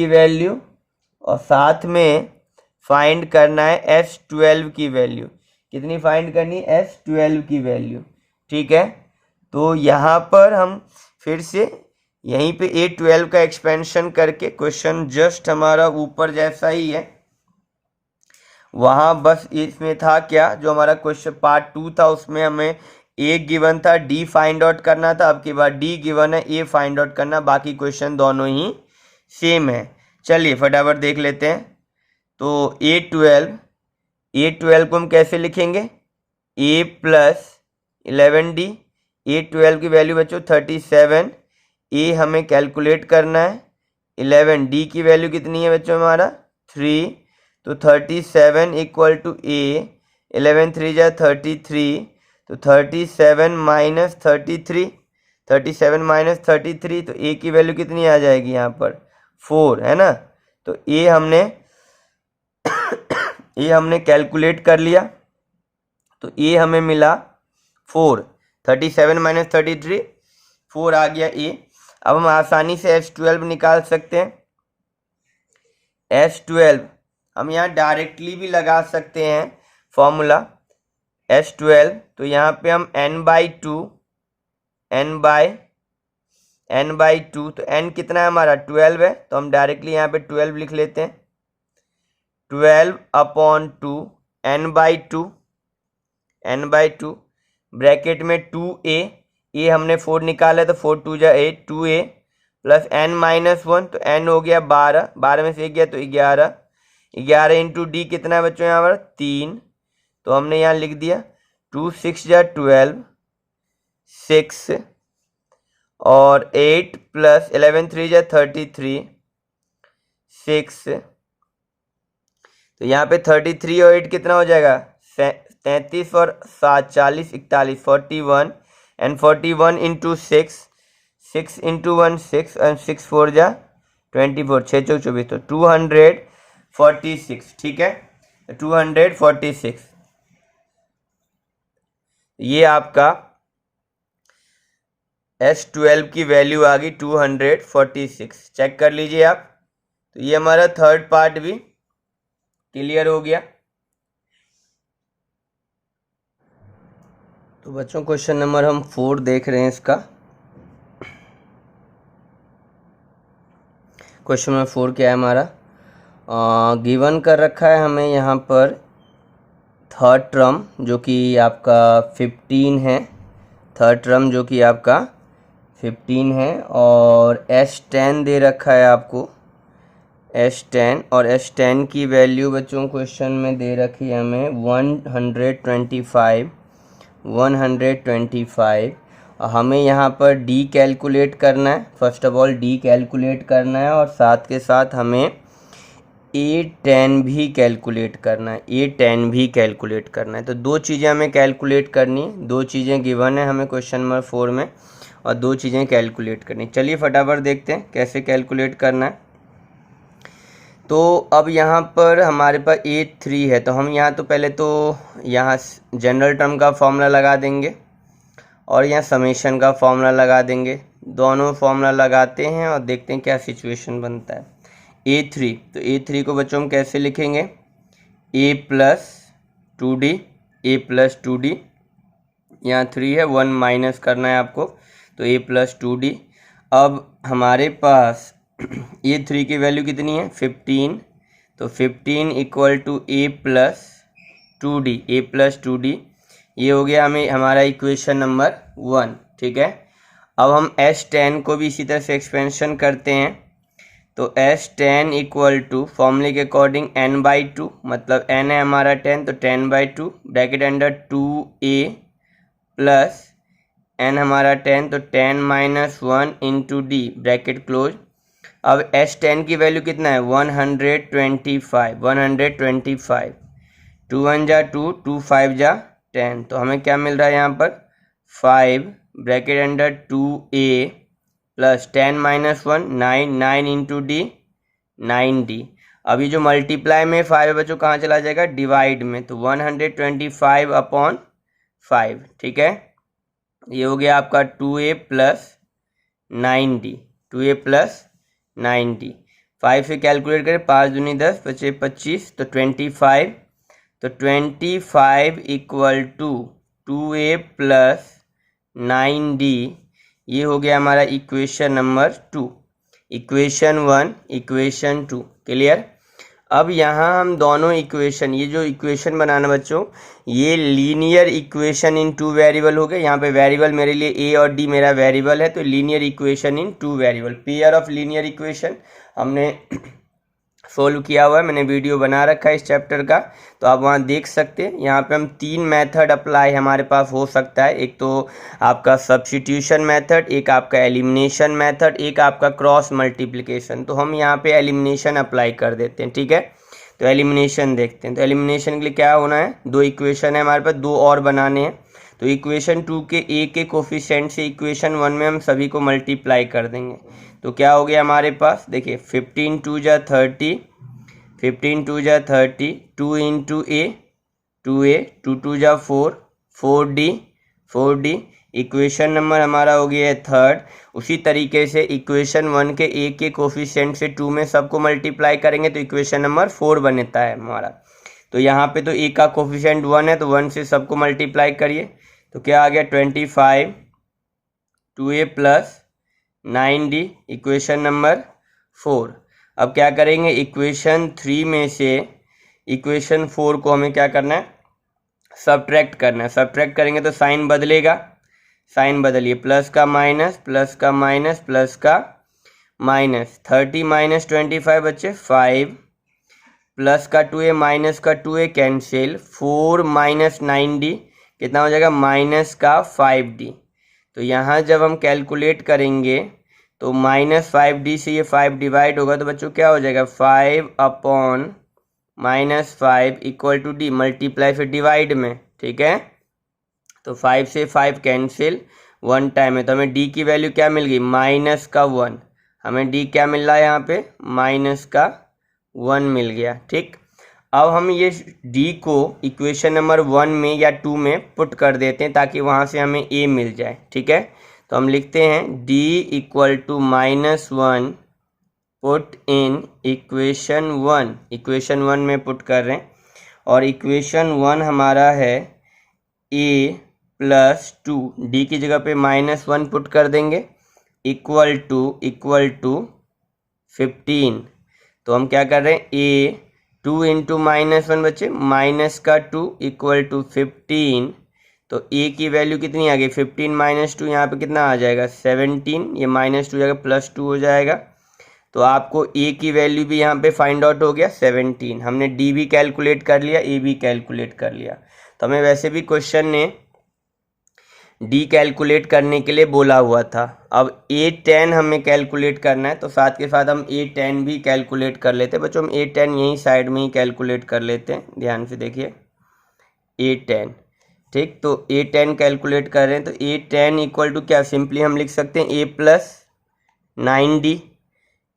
वैल्यू, और साथ में फाइंड करना है S12 की वैल्यू। कितनी फाइंड करनी है, S12 की वैल्यू, ठीक है। तो यहाँ पर हम फिर से यहीं पे A12 का एक्सपेंशन करके क्वेश्चन जस्ट हमारा ऊपर जैसा ही है, वहाँ बस इसमें था क्या, जो हमारा क्वेश्चन पार्ट 2 था उसमें हमें A गिवन था, D फाइंड आउट करना था। अब की बार D गिवन है, A फाइंड आउट करना, बाकी क्वेश्चन दोनों ही सेम है। चलिए फटाफट देख लेते हैं। तो A12 को हम कैसे लिखेंगे, A प्लस 11D। A12 की वैल्यू बच्चों 37, A हमें कैलकुलेट करना है 11, D की वैल्यू कितनी है बच्चों हमारा 3, तो 37 इक्वल टू A, 11 3 जा 33, तो 37 माइनस 33, 37 माइनस 33, तो A की वैल्यू कितनी आ जाएगी यहाँ पर 4, है ना। तो A हमने कैलकुलेट कर लिया, तो A हमें मिला 4, 37 माइनस 33 4 आ गया A। अब हम आसानी से S12 निकाल सकते हैं। S12 हम यहाँ डायरेक्टली भी लगा सकते हैं फॉर्मूला S12। तो यहाँ पे हम n/2, तो n कितना है हमारा 12 है, तो हम डायरेक्टली यहाँ पे 12 लिख लेते हैं। 12/2 n/2 ब्रैकेट में 2a, a हमने 4 निकाला तो 4 2 जा 8, 2a प्लस n-1, तो n हो गया 12, 12 में से 1 गया तो 11, 11 इंटू डी कितना है बच्चों यहाँ पर 3, तो हमने यहाँ लिख दिया 2 6 जा 12, 6 और 8 प्लस 11 3 जा 33, 6, तो यहाँ पे 33 और 8 कितना हो जाएगा 33 और 7 40 41, 41 एंड 41 इंटू 6 इंटू 1 6 एंड 6 4 जा 24, 6 चौक 24, तो 246, ठीक है 246। ये आपका S12 की वैल्यू आ गई 246। चेक कर लीजिए आप। तो ये हमारा थर्ड पार्ट भी क्लियर हो गया। तो बच्चों क्वेश्चन नंबर हम 4 देख रहे हैं इसका। क्वेश्चन नंबर 4 क्या है हमारा, गिवन कर रखा है हमें यहाँ पर थर्ड टर्म जो कि आपका 15 है, थर्ड टर्म जो कि आपका 15 है, और S10 दे रखा है आपको S10, और S10 की वैल्यू बच्चों क्वेश्चन में दे रखी है हमें 125। हमें यहाँ पर D कैलकुलेट करना है, first of all D calculate करना है, और साथ के साथ हमें A10 भी कैलकुलेट करना है, A10 भी कैलकुलेट करना है। तो दो चीज़ें हमें कैलकुलेट करनी है, दो चीज़ें गिवन है हमें क्वेश्चन नंबर 4 में, और दो चीज़ें कैलकुलेट करनी। चलिए फटाफट देखते हैं कैसे कैलकुलेट करना है। तो अब यहाँ पर हमारे पास A3 है, तो हम यहाँ तो पहले तो यहाँ जनरल टर्म का फॉर्मूला लगा देंगे और यहाँ समेशन का फॉर्मूला लगा देंगे। दोनों फॉर्मूला लगाते हैं और देखते हैं क्या सिचुएशन बनता है। A3, तो A3 को बच्चों हम कैसे लिखेंगे, A plus 2D, A plus 2D, यहाँ 3 है, 1 माइनस करना है आपको, तो A प्लस 2D। अब हमारे पास A3 की वैल्यू कितनी है, 15, तो 15 equal to A plus 2D, A plus 2D, ये हो गया हमें हमारा इक्वेशन नंबर 1। ठीक है, अब हम S10 को भी इसी तरह से एक्सपेंशन करते हैं, तो S10 इक्वल टू फॉर्मूले के अकॉर्डिंग n/2, मतलब n है हमारा 10, तो 10/2 bracket under 2A plus n हमारा 10, तो 10 minus 1 into D bracket close. अब S10 की वैल्यू कितना है, 125, 2 1 जा 2, 2 5 जा 10, तो हमें क्या मिल रहा है यहाँ पर 5 bracket under 2A plus 10 minus 1 9, 9 into D 9D। अभी जो मल्टीप्लाई में 5 है बच्चों कहाँ चला जाएगा, डिवाइड में, तो 125 अपॉन 5। ठीक है, ये हो गया आपका 2A plus 9D, 2A plus 9D। 5 से कैलकुलेट करें, 5 दूनी 10, बचे 25, तो 25, तो 25 equal to 2A plus 9D, ये हो गया हमारा equation number 2, equation 1, equation 2। Clear. अब यहाँ हम दोनों इक्वेशन, ये जो इक्वेशन बनाना बच्चों, ये लीनियर इक्वेशन इन 2 वेरिएबल हो गए। यहाँ पे वेरिएबल मेरे लिए A और D मेरा वेरिएबल है, तो linear equation in 2 variable, pair of linear equation हमने सोल्व किया हुआ है, मैंने वीडियो बना रखा है इस चैप्टर का, तो आप वहाँ देख सकते हैं। यहाँ पे हम 3 मेथड अप्लाई हमारे पास हो सकता है, एक तो आपका सब्स्टिट्यूशन मेथड, एक आपका एलिमिनेशन मेथड, एक आपका क्रॉस मल्टीप्लिकेशन। तो हम यहाँ पे एलिमिनेशन अप्लाई कर देते हैं। ठीक है, तो एलिमिनेशन देखते हैं। तो एलिमिनेशन के लिए क्या होना है, 2 इक्वेशन है हमारे पास, 2 और बनाने हैं। तो इक्वेशन 2 के A के कोफिशिएंट से इक्वेशन 1 में हम सभी को मल्टीप्लाई कर देंगे। तो क्या हो गया हमारे पास, देखिए 15 2 जा 30, 15 2 जा 30, 2 इंटू A 2A, 2 2 जा 4, 4D, इक्वेशन नंबर हमारा हो गया है थर्ड। उसी तरीके से इक्वेशन 1 के A के कोफिशिएंट से 2 में सबको मल्टीप्लाई करेंगे तो इक्वेशन नंबर 4 बनता है हमारा। तो यहाँ पे तो A का कोफिशिएंट 1 है, तो 1 से सबको मल्टीप्लाई करिए, तो क्या आ गया 25, 2A plus 9D, equation number 4। अब क्या करेंगे, इक्वेशन 3 में से इक्वेशन 4 को हमें क्या करना है, सब्ट्रैक्ट करना है। सब्ट्रैक्ट करेंगे तो साइन बदलेगा, साइन बदलिए, प्लस का माइनस, प्लस का माइनस, प्लस का माइनस, 30 माइनस 25 बच्चे 5, प्लस का 2A माइनस का 2A कैंसिल, 4 माइनस 9D कितना हो जाएगा, माइनस का 5D। तो यहाँ जब हम कैलकुलेट करेंगे तो माइनस 5D से ये 5 डिवाइड होगा, तो बच्चों क्या हो जाएगा 5 upon minus 5 equal to D, multiply फिर डिवाइड में। ठीक है, तो 5 से 5 कैंसिल, 1 टाइम है, तो हमें D की वैल्यू क्या मिल गई, माइनस का 1। हमें D क्या मिल रहा है यहाँ पे, माइनस का 1 मिल गया। ठीक, अब हम ये D को इक्वेशन नंबर 1 में या 2 में पुट कर देते हैं ताकि वहाँ से हमें A मिल जाए। ठीक है, तो हम लिखते हैं d equal to -1 put in equation one में पुट कर रहे हैं, और इक्वेशन 1 हमारा है a प्लस 2, डी की जगह पे -1 पुट कर देंगे, इक्वल टू 15। तो हम क्या कर रहे हैं, a 2 इंटू -1 बच्चे, माइनस का 2 इक्वल टू 15। तो a की वैल्यू कितनी आ गई, 15 माइनस 2, यहाँ पे कितना आ जाएगा 17, ये -2 जाएगा +2 हो जाएगा। तो आपको a की वैल्यू भी यहाँ पे फाइंड आउट हो गया 17। हमने d भी कैलकुलेट कर लिया, a भी कैलकुलेट कर लिया। तो हमें वैसे भी क्वेश्चन ने d कैलकुलेट करने के लिए बोला हुआ था। अब a10 हमें कैलकुलेट करना है, तो साथ के साथ हम a10 भी कैलकुलेट कर लेते हैं। बच्चों हम a10 यहीं साइड में ही कैलकुलेट कर लेते हैं, ध्यान से देखिए a10, ठीक। तो a10 कैलकुलेट कर रहे हैं, तो a10 इक्वल टू क्या, सिंपली हम लिख सकते हैं a प्लस 9d।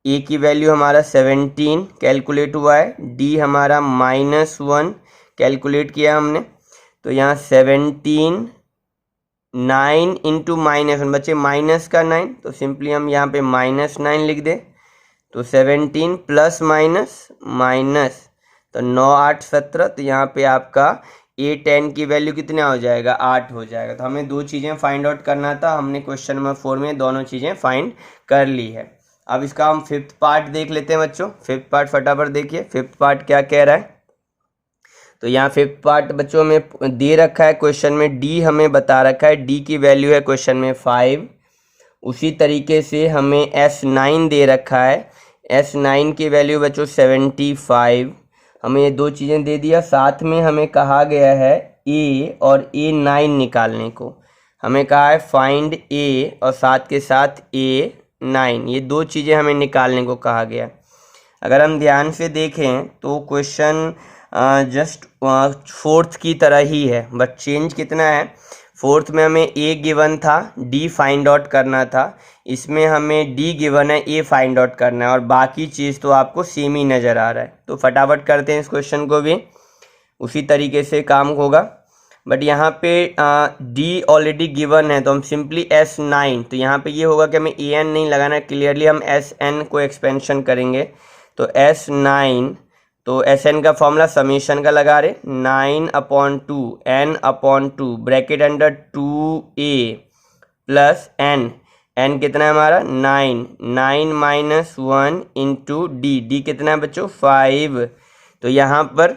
a की वैल्यू हमारा 17 कैलकुलेट हुआ है, d हमारा -1 कैलकुलेट किया हमने। तो यहाँ 17 9 इंटू -1 बच्चे, माइनस का 9, तो सिंपली हम यहाँ पे -9 लिख दें। तो 17 प्लस माइनस, तो 9 8 17। तो यहाँ पे आपका a10 की वैल्यू कितना हो जाएगा, 8 हो जाएगा। तो हमें दो चीज़ें फाइंड आउट करना था, हमने क्वेश्चन नंबर 4 में दोनों चीज़ें फाइंड कर ली है। अब इसका हम 5th पार्ट देख लेते हैं बच्चों। 5th पार्ट फटाफट देखिए, 5th पार्ट क्या कह रहा है। तो यहाँ 5th पार्ट बच्चों में दे रखा है क्वेश्चन में, d हमें बता रखा है, d की वैल्यू है क्वेश्चन में 5। उसी तरीके से हमें s9 दे रखा है, s9 की वैल्यू बच्चों 75। हमें ये दो चीज़ें दे दिया, साथ में हमें कहा गया है a और a9 निकालने को। हमें कहा है फाइंड a और साथ के साथ a9, ये दो चीज़ें हमें निकालने को कहा गया। अगर हम ध्यान से देखें तो क्वेश्चन जस्ट 4th की तरह ही है, बट चेंज कितना है, 4th में हमें a गिवन था, d फाइंड आउट करना था। इसमें हमें d गिवन है, a फाइंड आउट करना है, और बाकी चीज़ तो आपको सेम ही नज़र आ रहा है। तो फटाफट करते हैं इस क्वेश्चन को भी, उसी तरीके से काम होगा। बट यहाँ पे d ऑलरेडी गिवन है, तो हम सिंपली s9, तो यहाँ पे ये होगा कि हमें an नहीं लगाना है, क्लियरली हम sn को एक्सपेंशन करेंगे। तो s9, तो sn का फॉर्मूला समीशन का लगा रहे, 9/2 n/2 bracket under 2a plus n कितना है हमारा 9 माइनस 1 इंटू डी कितना है बच्चों 5। तो यहाँ पर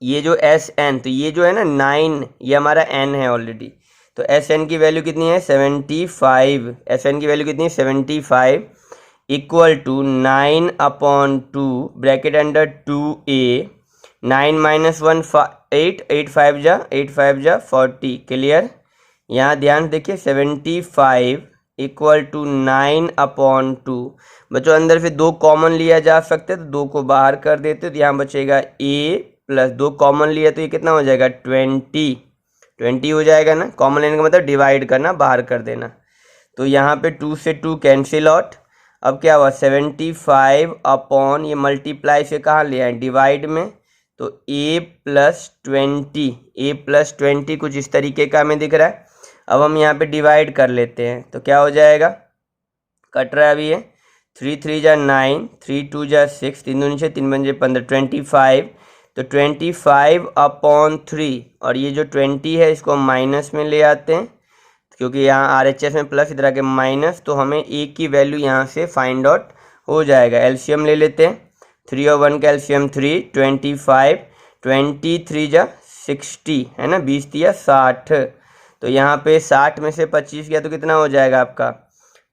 ये जो sn, तो ये जो है ना 9, ये हमारा n है ऑलरेडी। तो sn की वैल्यू कितनी है 75, sn की वैल्यू कितनी है 75 equal to 9/2 bracket under 2a, 9 minus 1 8, 8 5 जा 40, क्लियर। यहाँ ध्यान देखिए 75 इक्वल टू 9/2। बच्चों अंदर से 2 कॉमन लिया जा सकते हैं, तो 2 को बाहर कर देते, तो यहाँ बचेगा a प्लस 2 कॉमन लिया, तो ये कितना हो जाएगा 20 हो जाएगा ना। कॉमन लेने का मतलब डिवाइड करना, बाहर कर देना। तो यहाँ पे 2 से 2 कैंसिल आउट। अब क्या हुआ 75 अपॉन, ये मल्टीप्लाई से कहाँ ले आए डिवाइड में, तो a प्लस 20 कुछ इस तरीके का हमें दिख रहा है। अब हम यहाँ पे डिवाइड कर लेते हैं, तो क्या हो जाएगा, कट रहा है अभी ये, 3 3 जा 9, 3 2 जा 6, 3 2 नीचे 3 5 15, 25। तो 25/3, और ये जो 20 है इसको हम माइनस में ले आते हैं, क्योंकि यहाँ RHS में प्लस इधर आके माइनस, तो हमें a की वैल्यू यहाँ से फाइंड आउट हो जाएगा। एलसीएम ले लेते हैं, 3 और 1 का एलसीएम 3, 25, 23 जा 60 है ना, 20 दिया 60। तो यहाँ पे 60 में से 25 गया तो कितना हो जाएगा आपका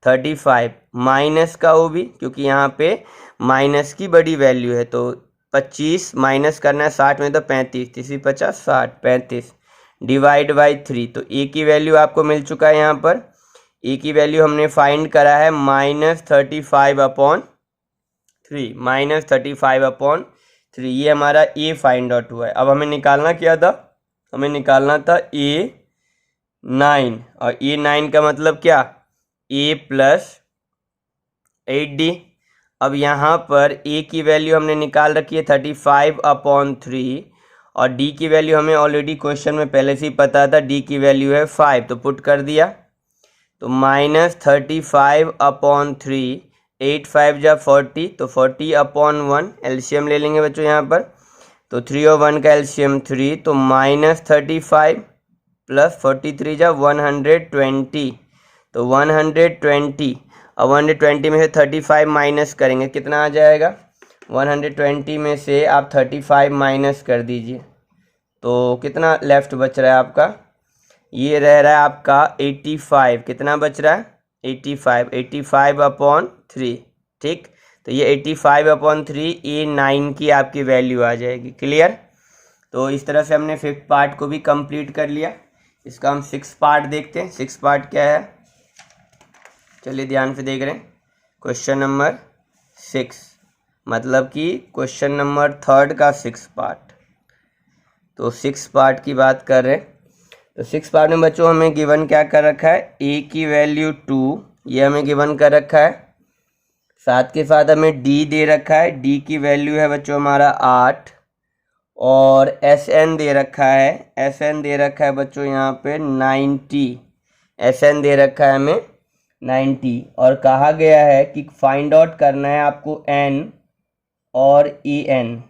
35, माइनस का वो भी, क्योंकि यहाँ पे माइनस की बड़ी वैल्यू है, तो 25 माइनस करना है 60 में, तो 35, 30 50 60 35 डिवाइड बाई 3। तो a की वैल्यू आपको मिल चुका है, यहाँ पर a की वैल्यू हमने फाइंड करा है -35/3, ये हमारा a फाइंड आउट हुआ है। अब हमें निकालना क्या था, हमें निकालना था a9, और a9 का मतलब क्या a प्लस 8d। अब यहाँ पर a की वैल्यू हमने निकाल रखी है 35/3, और d की वैल्यू हमें ऑलरेडी क्वेश्चन में पहले से ही पता था, d की वैल्यू है 5, तो पुट कर दिया। तो -35/3, 8 5 जा 40, तो 40/1 एलसीएम ले लेंगे बच्चों यहाँ पर। तो 3 और 1 का एलसीएम 3, तो -35 + 43 जा 120, तो 120। अब 120 में से 35 माइनस करेंगे, कितना आ जाएगा? 120 में से आप 35 माइनस कर दीजिए, तो कितना लेफ्ट बच रहा है आपका? ये रह रहा है आपका 85। कितना बच रहा है? 85, 85/3। ठीक, तो ये 85/3, ये 9 की आपकी वैल्यू आ जाएगी। क्लियर? तो इस तरह से हमने 5th पार्ट को भी कंप्लीट कर लिया। इसका हम 6th पार्ट देखते हैं। 6th पार्ट क्या है? चलिए ध्यान से देख रहे हैं। क्वेश्चन नंबर 6, मतलब कि क्वेश्चन नंबर 3 का 6th पार्ट। तो 6th पार्ट की बात कर रहे हैं। तो 6th पार्ट में बच्चों हमें गिवन क्या कर रखा है? ए की वैल्यू 2, ये हमें गिवन कर रखा है। साथ के साथ हमें डी दे रखा है, डी की वैल्यू है बच्चों हमारा 8, और एस एन दे रखा है, एस एन दे रखा है बच्चों यहाँ पे 90, एस एन दे रखा है हमें 90, और कहा गया है कि फाइंड आउट करना है आपको एन और ई एन,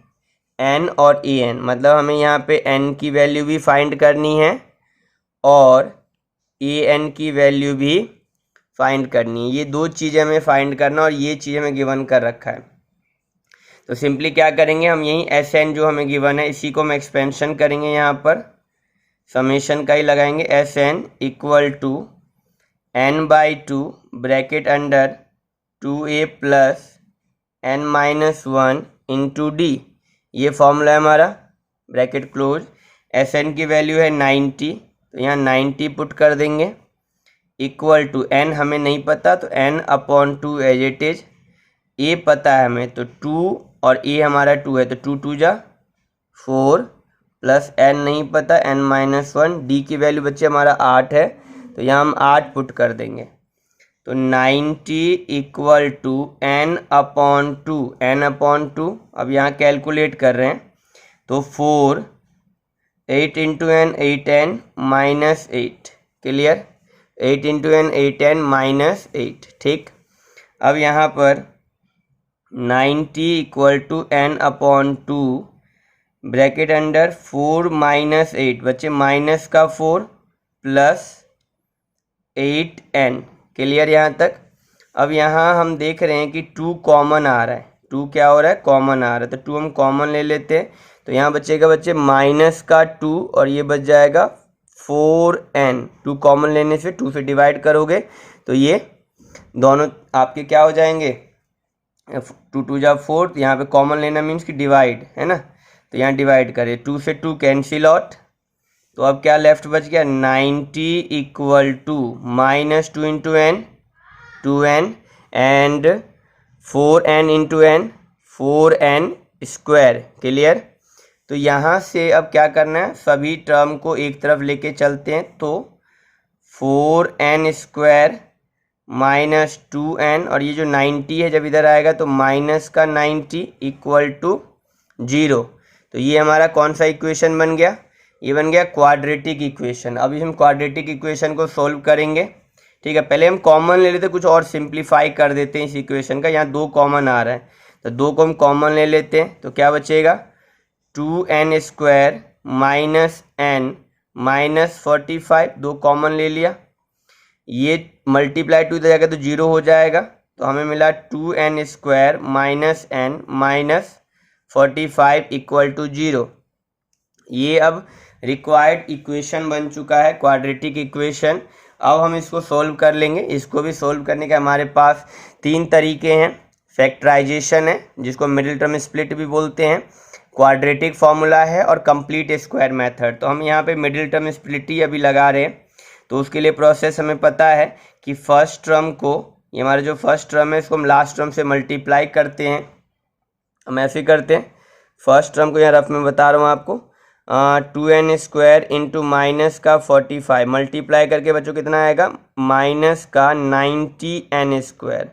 एन और ई एन, मतलब हमें यहाँ पे एन की वैल्यू भी फाइंड करनी है और ई एन की वैल्यू भी फाइंड करनी है। ये दो चीज़ें हमें फाइंड करना और ये चीज़ हमें गिवन कर रखा है। तो सिंपली क्या करेंगे हम, यही एस एन जो हमें गिवन है इसी को हम एक्सपेंशन करेंगे, यहाँ पर समेशन का ही लगाएंगे। S n equal to n/2 bracket under 2a + n-1 into d, ये फॉर्मूला है हमारा, ब्रैकेट क्लोज। एस एन की वैल्यू है 90, तो यहाँ 90 पुट कर देंगे, इक्वल टू n हमें नहीं पता तो n/2 एज इट इज, ए पता है हमें तो 2 और ए हमारा 2 है तो 2 2 जा 4 प्लस n नहीं पता n-1, डी की वैल्यू बच्चे हमारा 8 है तो यहाँ हम 8 पुट कर देंगे। तो 90 इक्वल टू n/2, n/2 अब यहाँ कैलकुलेट कर रहे हैं तो 4, 8 × n 8n -8। Clear? 8 × n 8n -8। ठीक, अब यहाँ पर 90 equal to n/2 bracket under 4 - 8, बच्चे माइनस का 4 प्लस 8n। क्लियर यहाँ तक? अब यहाँ हम देख रहे हैं कि 2 कॉमन आ रहा है, 2 क्या हो रहा है? कॉमन आ रहा है, तो 2 हम कॉमन ले लेते हैं, तो यहाँ बचेगा बच्चे माइनस का 2 और ये बच जाएगा 4n। 2 कॉमन लेने से 2 से डिवाइड करोगे तो ये दोनों आपके क्या हो जाएंगे? 2 2 जा 4, तो यहाँ पे कॉमन लेना मीन्स कि डिवाइड है ना, तो यहाँ डिवाइड करें, 2 से 2 कैंसिल आउट, तो अब क्या लेफ्ट बच गया? 90 equal to -2 × n 2n and 4n × n 4n square. Clear? तो यहाँ से अब क्या करना है, सभी टर्म को एक तरफ लेके चलते हैं, तो 4n स्क्वायर -2n और ये जो 90 है जब इधर आएगा तो माइनस का 90 इक्वल टू 0। तो ये हमारा कौन सा इक्वेशन बन गया? ये बन गया क्वाड्रेटिक इक्वेशन। अभी हम क्वाड्रेटिक इक्वेशन को सोल्व करेंगे। ठीक है, पहले हम कॉमन ले लेते, कुछ और सिंप्लीफाई कर देते हैं इस इक्वेशन का। यहाँ 2 कॉमन आ रहा है तो 2 को हम कॉमन ले लेते हैं, तो क्या बचेगा? 2n स्क्वायर -n -45, 2 कॉमन ले लिया, ये मल्टीप्लाई 2 इधर जाएगा तो 0 हो जाएगा, तो हमें मिला 2n square -n -45 equal to 0। ये अब रिक्वायर्ड इक्वेशन बन चुका है, क्वाड्रेटिक इक्वेशन। अब हम इसको सोल्व कर लेंगे। इसको भी सोल्व करने के हमारे पास 3 तरीके हैं। फैक्टराइजेशन है, जिसको मिडिल टर्म स्प्लिट भी बोलते हैं, क्वाड्रेटिक फॉर्मूला है, और कंप्लीट स्क्वायर मेथड। तो हम यहाँ पे मिडिल टर्म स्प्लिट ही अभी लगा रहे हैं। तो उसके लिए प्रोसेस हमें पता है कि फर्स्ट टर्म को, ये हमारा जो फर्स्ट टर्म है इसको हम लास्ट टर्म से मल्टीप्लाई करते हैं। हम ऐसे करते हैं, फर्स्ट टर्म को यहाँ रफ में बता रहा हूँ आपको, 2n स्क्वायर इंटू माइनस का 45 मल्टीप्लाई करके बच्चों कितना आएगा? माइनस का 90n स्क्वायर,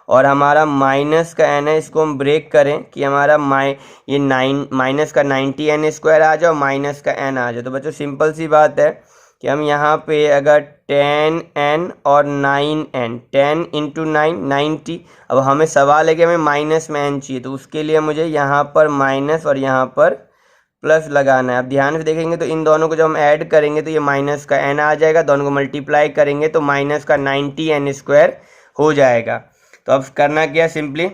और हमारा माइनस का n है, इसको हम ब्रेक करें कि हमारा ये माइनस का 90n स्क्वायर आ जाए और माइनस का n आ जाए। तो बच्चों सिंपल सी बात है कि हम यहाँ पे अगर 10n और 9n, 10 इंटू 9 90। अब हमें सवाल है कि हमें माइनस में n चाहिए, तो उसके लिए मुझे यहाँ पर माइनस और यहाँ पर प्लस लगाना है। अब ध्यान से देखेंगे तो इन दोनों को जब हम ऐड करेंगे तो ये माइनस का n आ जाएगा, दोनों को मल्टीप्लाई करेंगे तो माइनस का 90n² हो जाएगा। तो अब करना क्या, सिंपली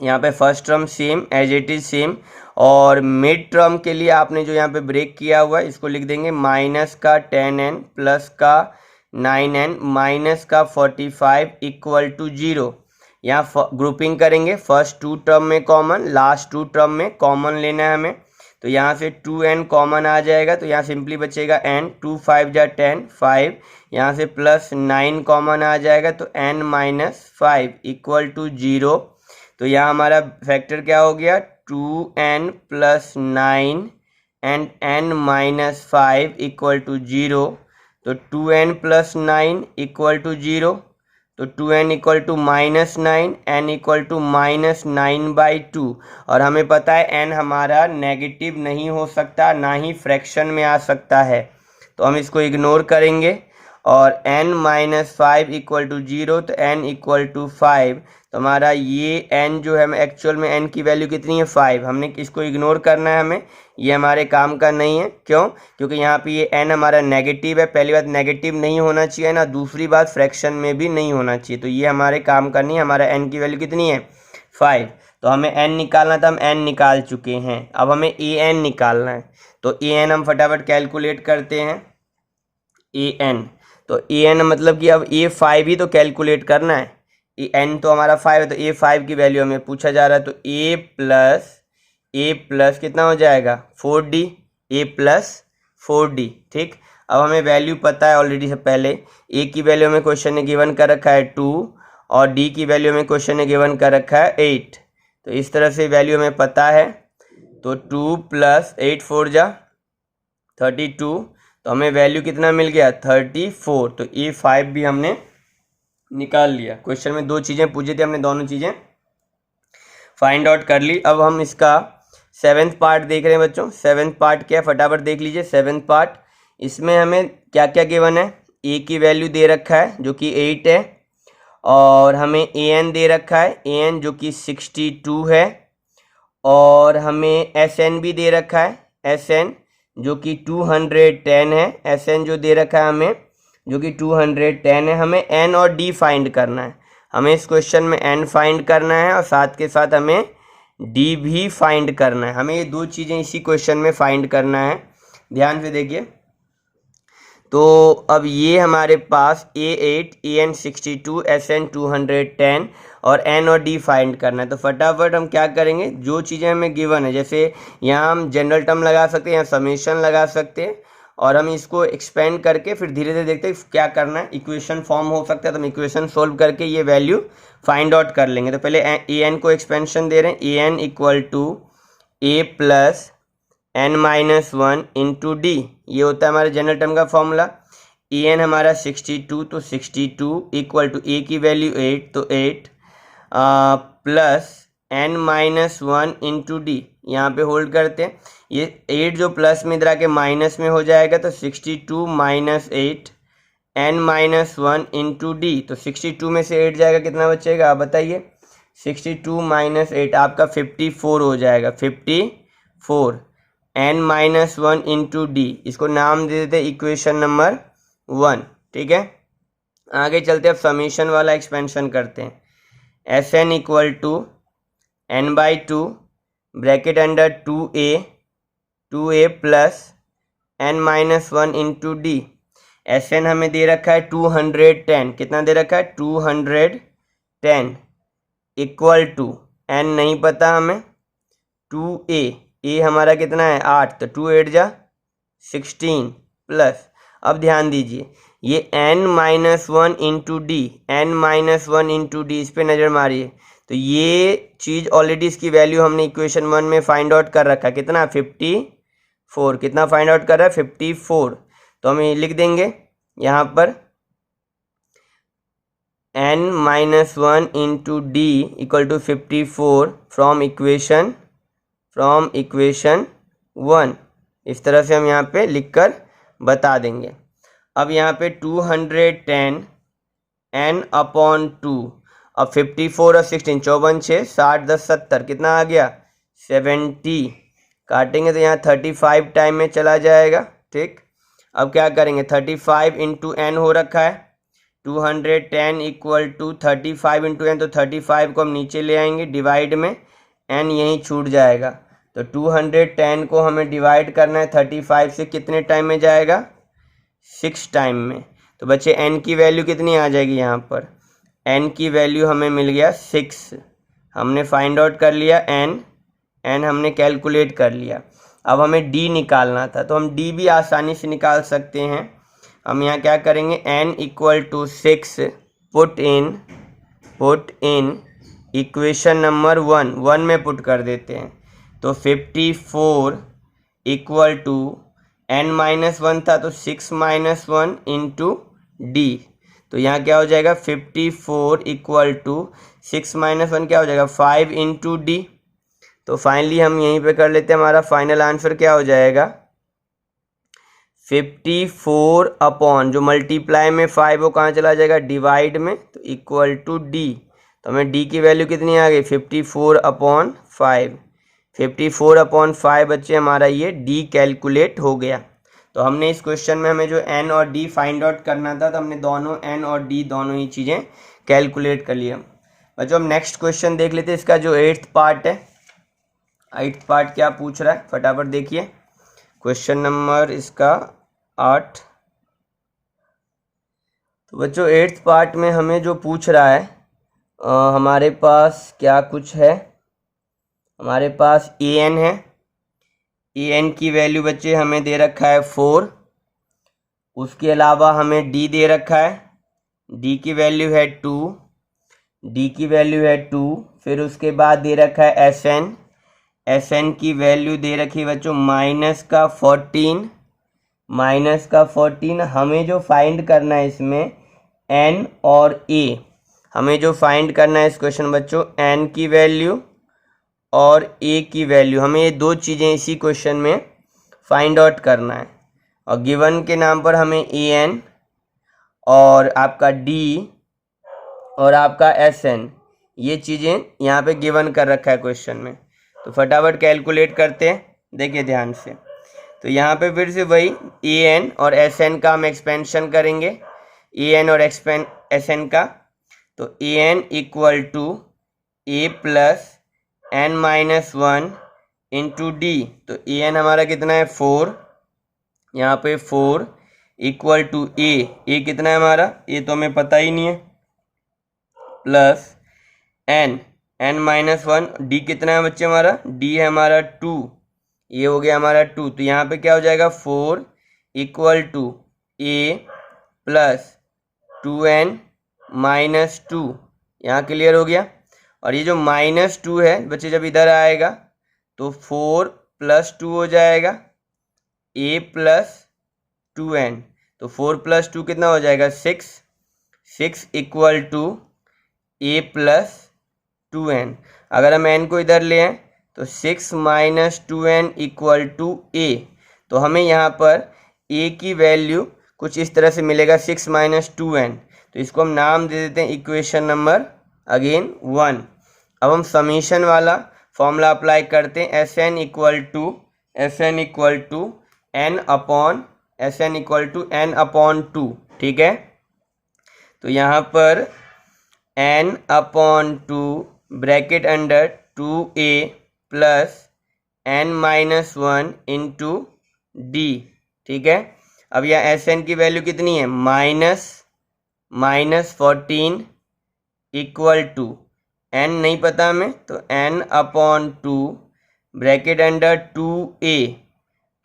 यहाँ पे first term same as it is same, और मिड टर्म के लिए आपने जो यहाँ पे ब्रेक किया हुआ है इसको लिख देंगे माइनस का 10n प्लस का 9n माइनस का 45 इक्वल टू 0। यहाँ ग्रुपिंग करेंगे, फर्स्ट 2 टर्म में कॉमन, लास्ट 2 टर्म में कॉमन लेना है हमें। तो यहाँ से 2n कॉमन आ जाएगा, तो यहाँ सिंपली बचेगा n, 2 5 जा 10 5, यहाँ से प्लस 9 कॉमन आ जाएगा तो n माइनस 5 इक्वल टू 0। तो यहाँ हमारा फैक्टर क्या हो गया, 2n plus 9 and n minus 5 equal to 0। तो 2n प्लस 9 इक्वल टू 0, तो 2n equal to minus 9, n equal to minus 9/2। और हमें पता है n हमारा नेगेटिव नहीं हो सकता, ना ही फ्रैक्शन में आ सकता है, तो हम इसको इग्नोर करेंगे। और n माइनस 5 इक्वल टू 0, तो n इक्वल टू 5। तो हमारा ये n जो है, एक्चुअल में n की वैल्यू कितनी है 5, हमने इसको इग्नोर करना है हमें, ये हमारे काम का नहीं है। क्यों, क्योंकि यहाँ पे ये n हमारा नेगेटिव है, पहली बात नेगेटिव नहीं होना चाहिए ना, दूसरी बात फ्रैक्शन में भी नहीं होना चाहिए, तो ये हमारे काम का नहीं है। हमारा n की वैल्यू कितनी है 5, तो हमें n निकालना था, हम n निकाल चुके हैं। अब हमें an निकालना है, तो an हम फटाफट कैलकुलेट करते हैं। an, तो an मतलब कि अब a5 ही तो कैलकुलेट करना है, n तो हमारा 5 है, तो a5 की वैल्यू हमें पूछा जा रहा है, तो a प्लस कितना हो जाएगा 4d, a प्लस 4d। ठीक, अब हमें वैल्यू पता है ऑलरेडी से पहले, a की वैल्यू हमें क्वेश्चन ने गिवन कर रखा है 2, और d की वैल्यू हमें क्वेश्चन ने गिवन कर रखा है 8। तो इस तरह से वैल्यू हमें पता है, तो 2 प्लस 8 4 जा 32, तो हमें वैल्यू कितना मिल गया 34। तो a5 भी हमने निकाल लिया। क्वेश्चन में 2 चीज़ें पूछी थी, हमने दोनों चीज़ें फाइंड आउट कर ली। अब हम इसका 7th पार्ट देख रहे हैं बच्चों। 7th पार्ट क्या है फटाफट देख लीजिए। 7th पार्ट, इसमें हमें क्या क्या गिवन है, a की वैल्यू दे रखा है जो कि 8 है, और हमें an दे रखा है, an जो कि 62 है, और हमें sn भी दे रखा है, sn जो कि 210 है, sn जो दे रखा है हमें जो कि 210 है। हमें n और d फाइंड करना है, हमें इस क्वेश्चन में n फाइंड करना है और साथ के साथ हमें d भी फाइंड करना है। हमें ये 2 चीज़ें इसी क्वेश्चन में फाइंड करना है, ध्यान से देखिए। तो अब ये हमारे पास a8, an 62, sn 210 और n और d फाइंड करना है। तो फटाफट हम क्या करेंगे, जो चीज़ें हमें गिवन है, जैसे यहाँ हम जनरल टर्म लगा सकते हैं, यहाँ समेशन लगा सकते हैं, और हम इसको एक्सपेंड करके फिर धीरे धीरे देखते हैं क्या करना है। इक्वेशन फॉर्म हो सकता है, तो हम इक्वेशन सोल्व करके ये वैल्यू फाइंड आउट कर लेंगे। तो पहले an को एक्सपेंशन दे रहे हैं, an equal to a plus n minus 1 into d, ये होता है हमारे जनरल टर्म का फॉर्मूला। an हमारा 62, तो 62 इक्वल टू a की वैल्यू 8, तो 8 plus n minus 1 into d, यहाँ पे होल्ड करते हैं। ये 8 जो प्लस में इधर आके माइनस में हो जाएगा, तो 62 minus 8 n minus 1 into D, तो 62 में से 8 जाएगा, कितना बचेगा आप बताइए। 62 माइनस 8 आपका 54 हो जाएगा, 54 n माइनस 1 इंटू डी, इसको नाम दे देते इक्वेशन नंबर 1। ठीक है, आगे चलते अब समीशन वाला एक्सपेंशन करते हैं। Sn equal to n/2 bracket under 2a plus n minus 1 into d. Sn हमें दे रखा है 210, कितना दे रखा है 210 इक्वल टू n नहीं पता हमें, 2a हमारा कितना है 8, तो 2 8 जा 16 प्लस, अब ध्यान दीजिए ये n minus 1 into d, n minus 1 into D, इस पर नज़र मारिए। तो ये चीज़ ऑलरेडी इसकी वैल्यू हमने इक्वेशन 1 में फाइंड आउट कर रखा है, कितना 54, कितना फाइंड आउट कर रहा है 54। तो हम ये लिख देंगे यहाँ पर n minus 1 into d equal to 54 from equation 1। इस तरह से हम यहाँ पे लिख कर बता देंगे। अब यहाँ पे 210 n अपॉन 2, अब 54 और 16 54 6 60 10 70 कितना आ गया 70, काटेंगे तो यहाँ 35 टाइम में चला जाएगा। ठीक, अब क्या करेंगे 35 इंटू एन हो रखा है, 210 इक्वल टू 35 इंटू एन, तो 35 को हम नीचे ले आएंगे डिवाइड में, एन यहीं छूट जाएगा। तो 210 को हमें डिवाइड करना है 35 से, कितने टाइम में जाएगा 6 टाइम में। तो बच्चे एन की वैल्यू कितनी आ जाएगी, यहाँ पर एन की वैल्यू हमें मिल गया 6, हमने फाइंड आउट कर लिया एन हमने कैलकुलेट कर लिया। अब हमें डी निकालना था, तो हम डी भी आसानी से निकाल सकते हैं। हम यहाँ क्या करेंगे n equal to 6 put in equation number 1 में पुट कर देते हैं। तो 54 इक्वल टू n-1 था तो 6 - 1 इंटू डी, तो यहाँ क्या हो जाएगा 54 इक्वल टू 6 - 1 क्या हो जाएगा 5 इंटू डी। तो फाइनली हम यहीं पे कर लेते हैं, हमारा फाइनल आंसर क्या हो जाएगा 54 अपॉन जो मल्टीप्लाई में 5 वो कहाँ चला जाएगा डिवाइड में, तो इक्वल टू डी। तो हमें डी की वैल्यू कितनी आ गई 54 अपॉन 5, 54 अपॉन 5 बच्चे हमारा ये डी कैलकुलेट हो गया। तो हमने इस क्वेश्चन में हमें जो एन और डी फाइंड आउट करना था, तो हमने दोनों एन और डी दोनों ही चीज़ें कैलकुलेट कर लिया। बच्चों हम नेक्स्ट क्वेश्चन देख लेते हैं, इसका जो 8th पार्ट है। 8th पार्ट क्या पूछ रहा है फटाफट देखिए, क्वेश्चन नंबर इसका 8। तो बच्चों 8th पार्ट में हमें जो पूछ रहा है, हमारे पास क्या कुछ है, हमारे पास ए एन है, ए एन की वैल्यू बच्चे हमें दे रखा है 4, उसके अलावा हमें डी दे रखा है, डी की वैल्यू है 2, डी की वैल्यू है 2, फिर उसके बाद दे रखा है एस एन, एस एन की वैल्यू दे रखी है बच्चों -14, हमें जो फाइंड करना है इसमें एन और ए, हमें जो फाइंड करना है इस क्वेश्चन बच्चों एन की वैल्यू और ए की वैल्यू, हमें ये दो चीज़ें इसी क्वेश्चन में फाइंड आउट करना है। और गिवन के नाम पर हमें ए एन और आपका डी और आपका एस एन, ये चीज़ें यहाँ पे गिवन कर रखा है क्वेश्चन में। तो फटाफट कैलकुलेट करते हैं, देखिए ध्यान से। तो यहाँ पे फिर से वही ए एन और एस एन का हम एक्सपेंशन करेंगे, ए एन और एस एन का। तो A N equal to A plus n-1 into D, तो ए एन हमारा कितना है 4, यहाँ पे 4 इक्वल टू ए कितना है हमारा, ए तो हमें पता ही नहीं है, प्लस n-1, डी कितना है बच्चे हमारा, डी है हमारा 2, ये हो गया हमारा 2। तो यहाँ पे क्या हो जाएगा 4 equal to A plus 2n-2, यहाँ क्लियर हो गया। और ये जो -2 है बच्चे जब इधर आएगा तो 4 + 2 हो जाएगा, a + 2n, तो 4 + 2 कितना हो जाएगा 6 इक्वल टू a + 2n। अगर हम n को इधर ले आए तो 6 - 2n इक्वल टू a, तो हमें यहाँ पर a की वैल्यू कुछ इस तरह से मिलेगा 6 - 2n, तो इसको हम नाम दे देते हैं इक्वेशन नंबर अगेन 1। अब हम समीशन वाला फॉर्मूला अप्लाई करते हैं, S n equal to n upon 2, ठीक है। तो यहाँ पर n upon 2 bracket under 2a plus n-1 into d, ठीक है। अब यहाँ एस एन की वैल्यू कितनी है -14 इक्वल टू n नहीं पता हमें, तो n upon 2 bracket under 2a,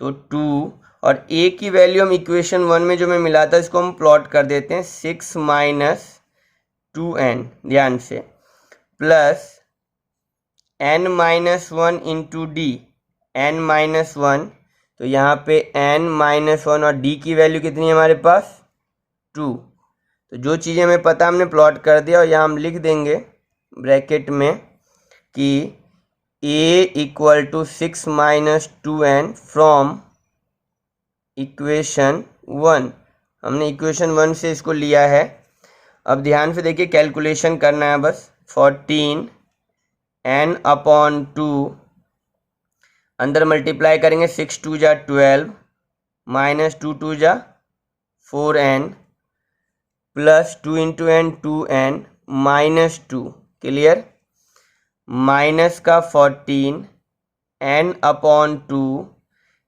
तो 2 और a की वैल्यू हम इक्वेशन 1 में जो मैं मिला था इसको हम प्लॉट कर देते हैं 6 - 2n, ध्यान से, plus n-1 into D, n-1, तो यहाँ पे n-1 और d की वैल्यू कितनी है हमारे पास 2। तो जो चीज़ें हमें पता हमने प्लॉट कर दिया, और यहाँ हम लिख देंगे ब्रैकेट में कि a equal to 6 - 2n from equation 1, हमने इक्वेशन 1 से इसको लिया है। अब ध्यान से देखिए, कैलकुलेशन करना है बस। 14 n/2 अंदर मल्टीप्लाई करेंगे, 6 2 जा 12 माइनस 2 2 जा 4n plus 2 into n 2n minus 2, clear. Minus का 14 n/2,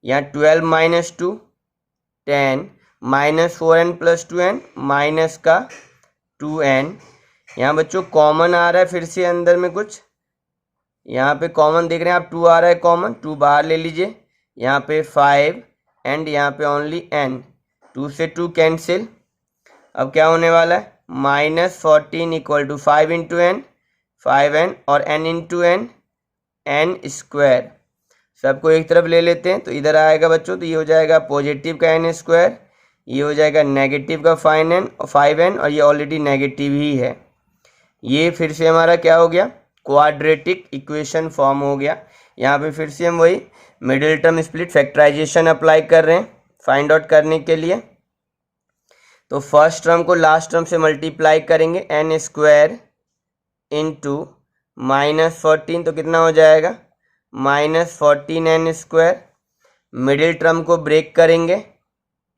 यहाँ 12 minus 2 10 minus 4n plus 2n minus का 2n। यहाँ बच्चों कॉमन आ रहा है फिर से अंदर में कुछ, यहाँ पे कॉमन देख रहे हैं आप, 2 आ रहा है कॉमन, 2 बाहर ले लीजिए। यहाँ पे 5 एंड यहाँ पे ओनली n, 2 से 2 कैंसिल। अब क्या होने वाला है, minus 14 equal to 5 into n 5n और n into n n square. सबको एक तरफ ले लेते हैं तो इधर आएगा बच्चों, तो ये हो जाएगा पॉजिटिव का n स्क्वायर, ये हो जाएगा नेगेटिव का 5n और ये ऑलरेडी नेगेटिव ही है। ये फिर से हमारा क्या हो गया, क्वाड्रेटिक इक्वेशन फॉर्म हो गया। यहाँ पे फिर से हम वही middle term split factorization apply कर रहे हैं फाइंड आउट करने के लिए। तो फर्स्ट टर्म को लास्ट टर्म से मल्टीप्लाई करेंगे, n स्क्वायर इंटू माइनस 14, तो कितना हो जाएगा minus 14n square. Middle term को ब्रेक करेंगे,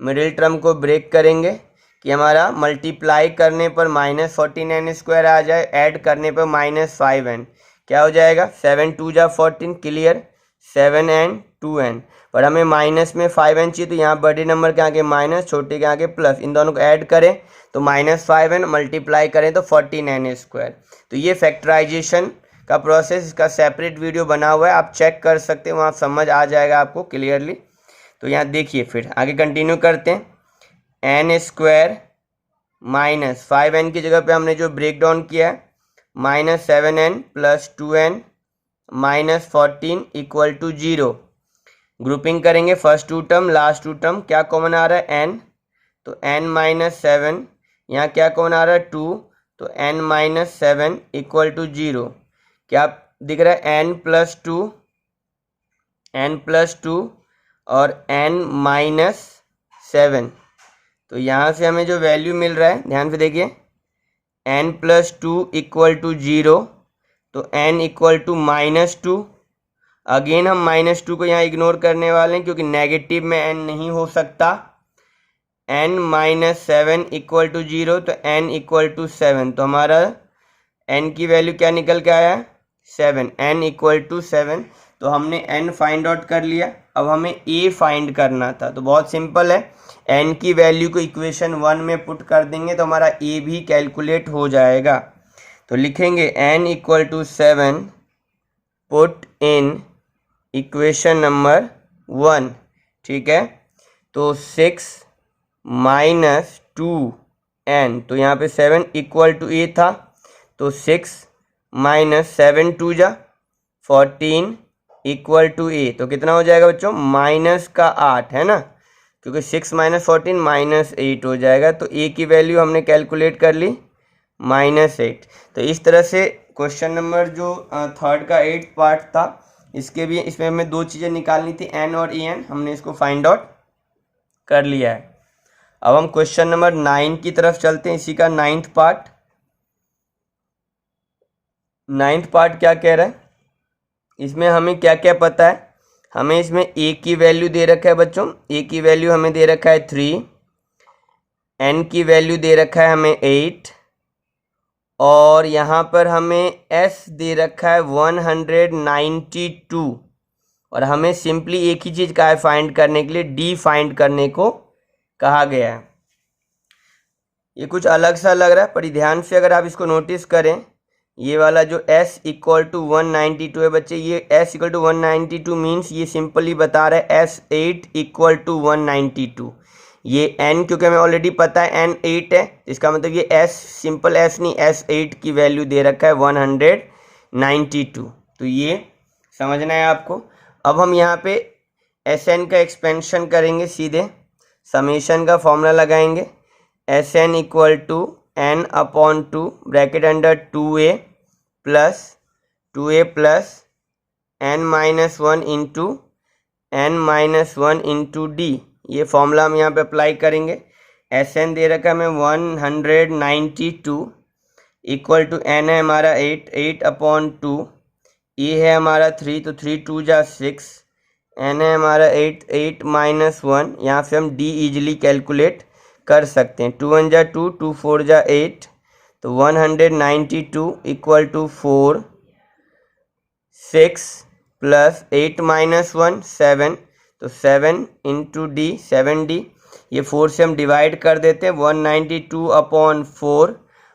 मिडिल टर्म को ब्रेक करेंगे कि हमारा मल्टीप्लाई करने पर माइनस 14n स्क्वायर आ जाए, ऐड करने पर माइनस 5n, क्या हो जाएगा 7 2 जा 14, क्लियर। 7n 2n, पर हमें माइनस में 5n चाहिए, तो यहाँ बड़े नंबर के आगे माइनस, छोटे के आगे प्लस, इन दोनों को ऐड करें तो माइनस 5n, मल्टीप्लाई करें तो 14n स्क्वायर। तो ये फैक्टराइजेशन का प्रोसेस, इसका सेपरेट वीडियो बना हुआ है, आप चेक कर सकते हैं, वहाँ समझ आ जाएगा आपको क्लियरली। तो यहाँ देखिए फिर आगे कंटिन्यू करते हैं, n स्क्वायर माइनस 5n की जगह पे हमने जो ब्रेक डाउन किया है, minus 7n plus 2n minus 14 equal to 0। Grouping करेंगे, फर्स्ट 2 टर्म लास्ट 2 टर्म, क्या कॉमन आ रहा है n, तो n माइनस 7, यहाँ क्या कॉमन आ रहा है 2, तो n माइनस 7 इक्वल टू 0। क्या दिख रहा है n प्लस 2 और n माइनस 7। तो यहाँ से हमें जो वैल्यू मिल रहा है, ध्यान से देखिए, n प्लस 2 इक्वल टू 0, तो n equal to minus 2। Again हम माइनस 2 को यहाँ इग्नोर करने वाले हैं क्योंकि नेगेटिव में n नहीं हो सकता। n माइनस 7 इक्वल टू 0, तो n इक्वल टू 7, तो हमारा n की वैल्यू क्या निकल के आया, 7, n इक्वल टू 7। तो हमने n फाइंड आउट कर लिया, अब हमें a फाइंड करना था। तो बहुत सिंपल है, n की वैल्यू को इक्वेशन 1 में पुट कर देंगे तो हमारा a भी कैलकुलेट हो जाएगा। तो लिखेंगे n equal to 7 put in equation number 1, ठीक है। तो 6 माइनस 2n, तो यहाँ पे 7 इक्वल टू a था, तो 6 माइनस 7 2 जा 14 इक्वल टू a, तो कितना हो जाएगा बच्चों, माइनस का 8 है ना, क्योंकि 6 माइनस 14 माइनस 8 हो जाएगा। तो a की वैल्यू हमने कैलकुलेट कर ली माइनस 8। तो इस तरह से क्वेश्चन नंबर जो थर्ड का 8 पार्ट था, इसमें हमें 2 चीज़ें निकालनी थी, n और en, हमने इसको फाइंड आउट कर लिया है। अब हम क्वेश्चन नंबर 9 की तरफ चलते हैं, इसी का 9th पार्ट। 9th पार्ट क्या कह रहा है, इसमें हमें क्या क्या पता है, हमें इसमें a की वैल्यू दे रखा है बच्चों, a की वैल्यू हमें दे रखा है 3, n की वैल्यू दे रखा है हमें 8, और यहाँ पर हमें s दे रखा है 192, और हमें सिंपली एक ही चीज़ का है फाइंड करने के लिए, d फाइंड करने को कहा गया है। ये कुछ अलग सा लग रहा है, पर ध्यान से अगर आप इसको नोटिस करें, ये वाला जो s इक्वल टू 192 है बच्चे, ये s इक्वल टू 192 मीन्स ये सिंपली बता रहा है s8 इक्वल टू 192। ये n क्योंकि हमें ऑलरेडी पता है n 8 है, इसका मतलब ये s सिंपल s नहीं, s8 की वैल्यू दे रखा है 192। तो ये समझना है आपको। अब हम यहाँ पे Sn का एक्सपेंशन करेंगे, सीधे समेशन का फॉर्मूला लगाएंगे, Sn equal to n/2 bracket under 2a plus n minus 1 into n minus 1 into d. ये फॉर्मूला हम यहाँ पे अप्लाई करेंगे। एस एन दे रखा है हमें 192 इक्वल टू एन है हमारा 8/2, ए है हमारा 3 तो 3 2 जा 6, एन है हमारा 8 -1। यहाँ से हम डी इजिली कैलकुलेट कर सकते हैं। 2 1 जा 2, 2 4 जा 8, तो 192 इक्वल टू 4 6 प्लस 8 -1 7, तो 7 इंटू डी 7D। ये 4 से हम डिवाइड कर देते हैं। 192/4,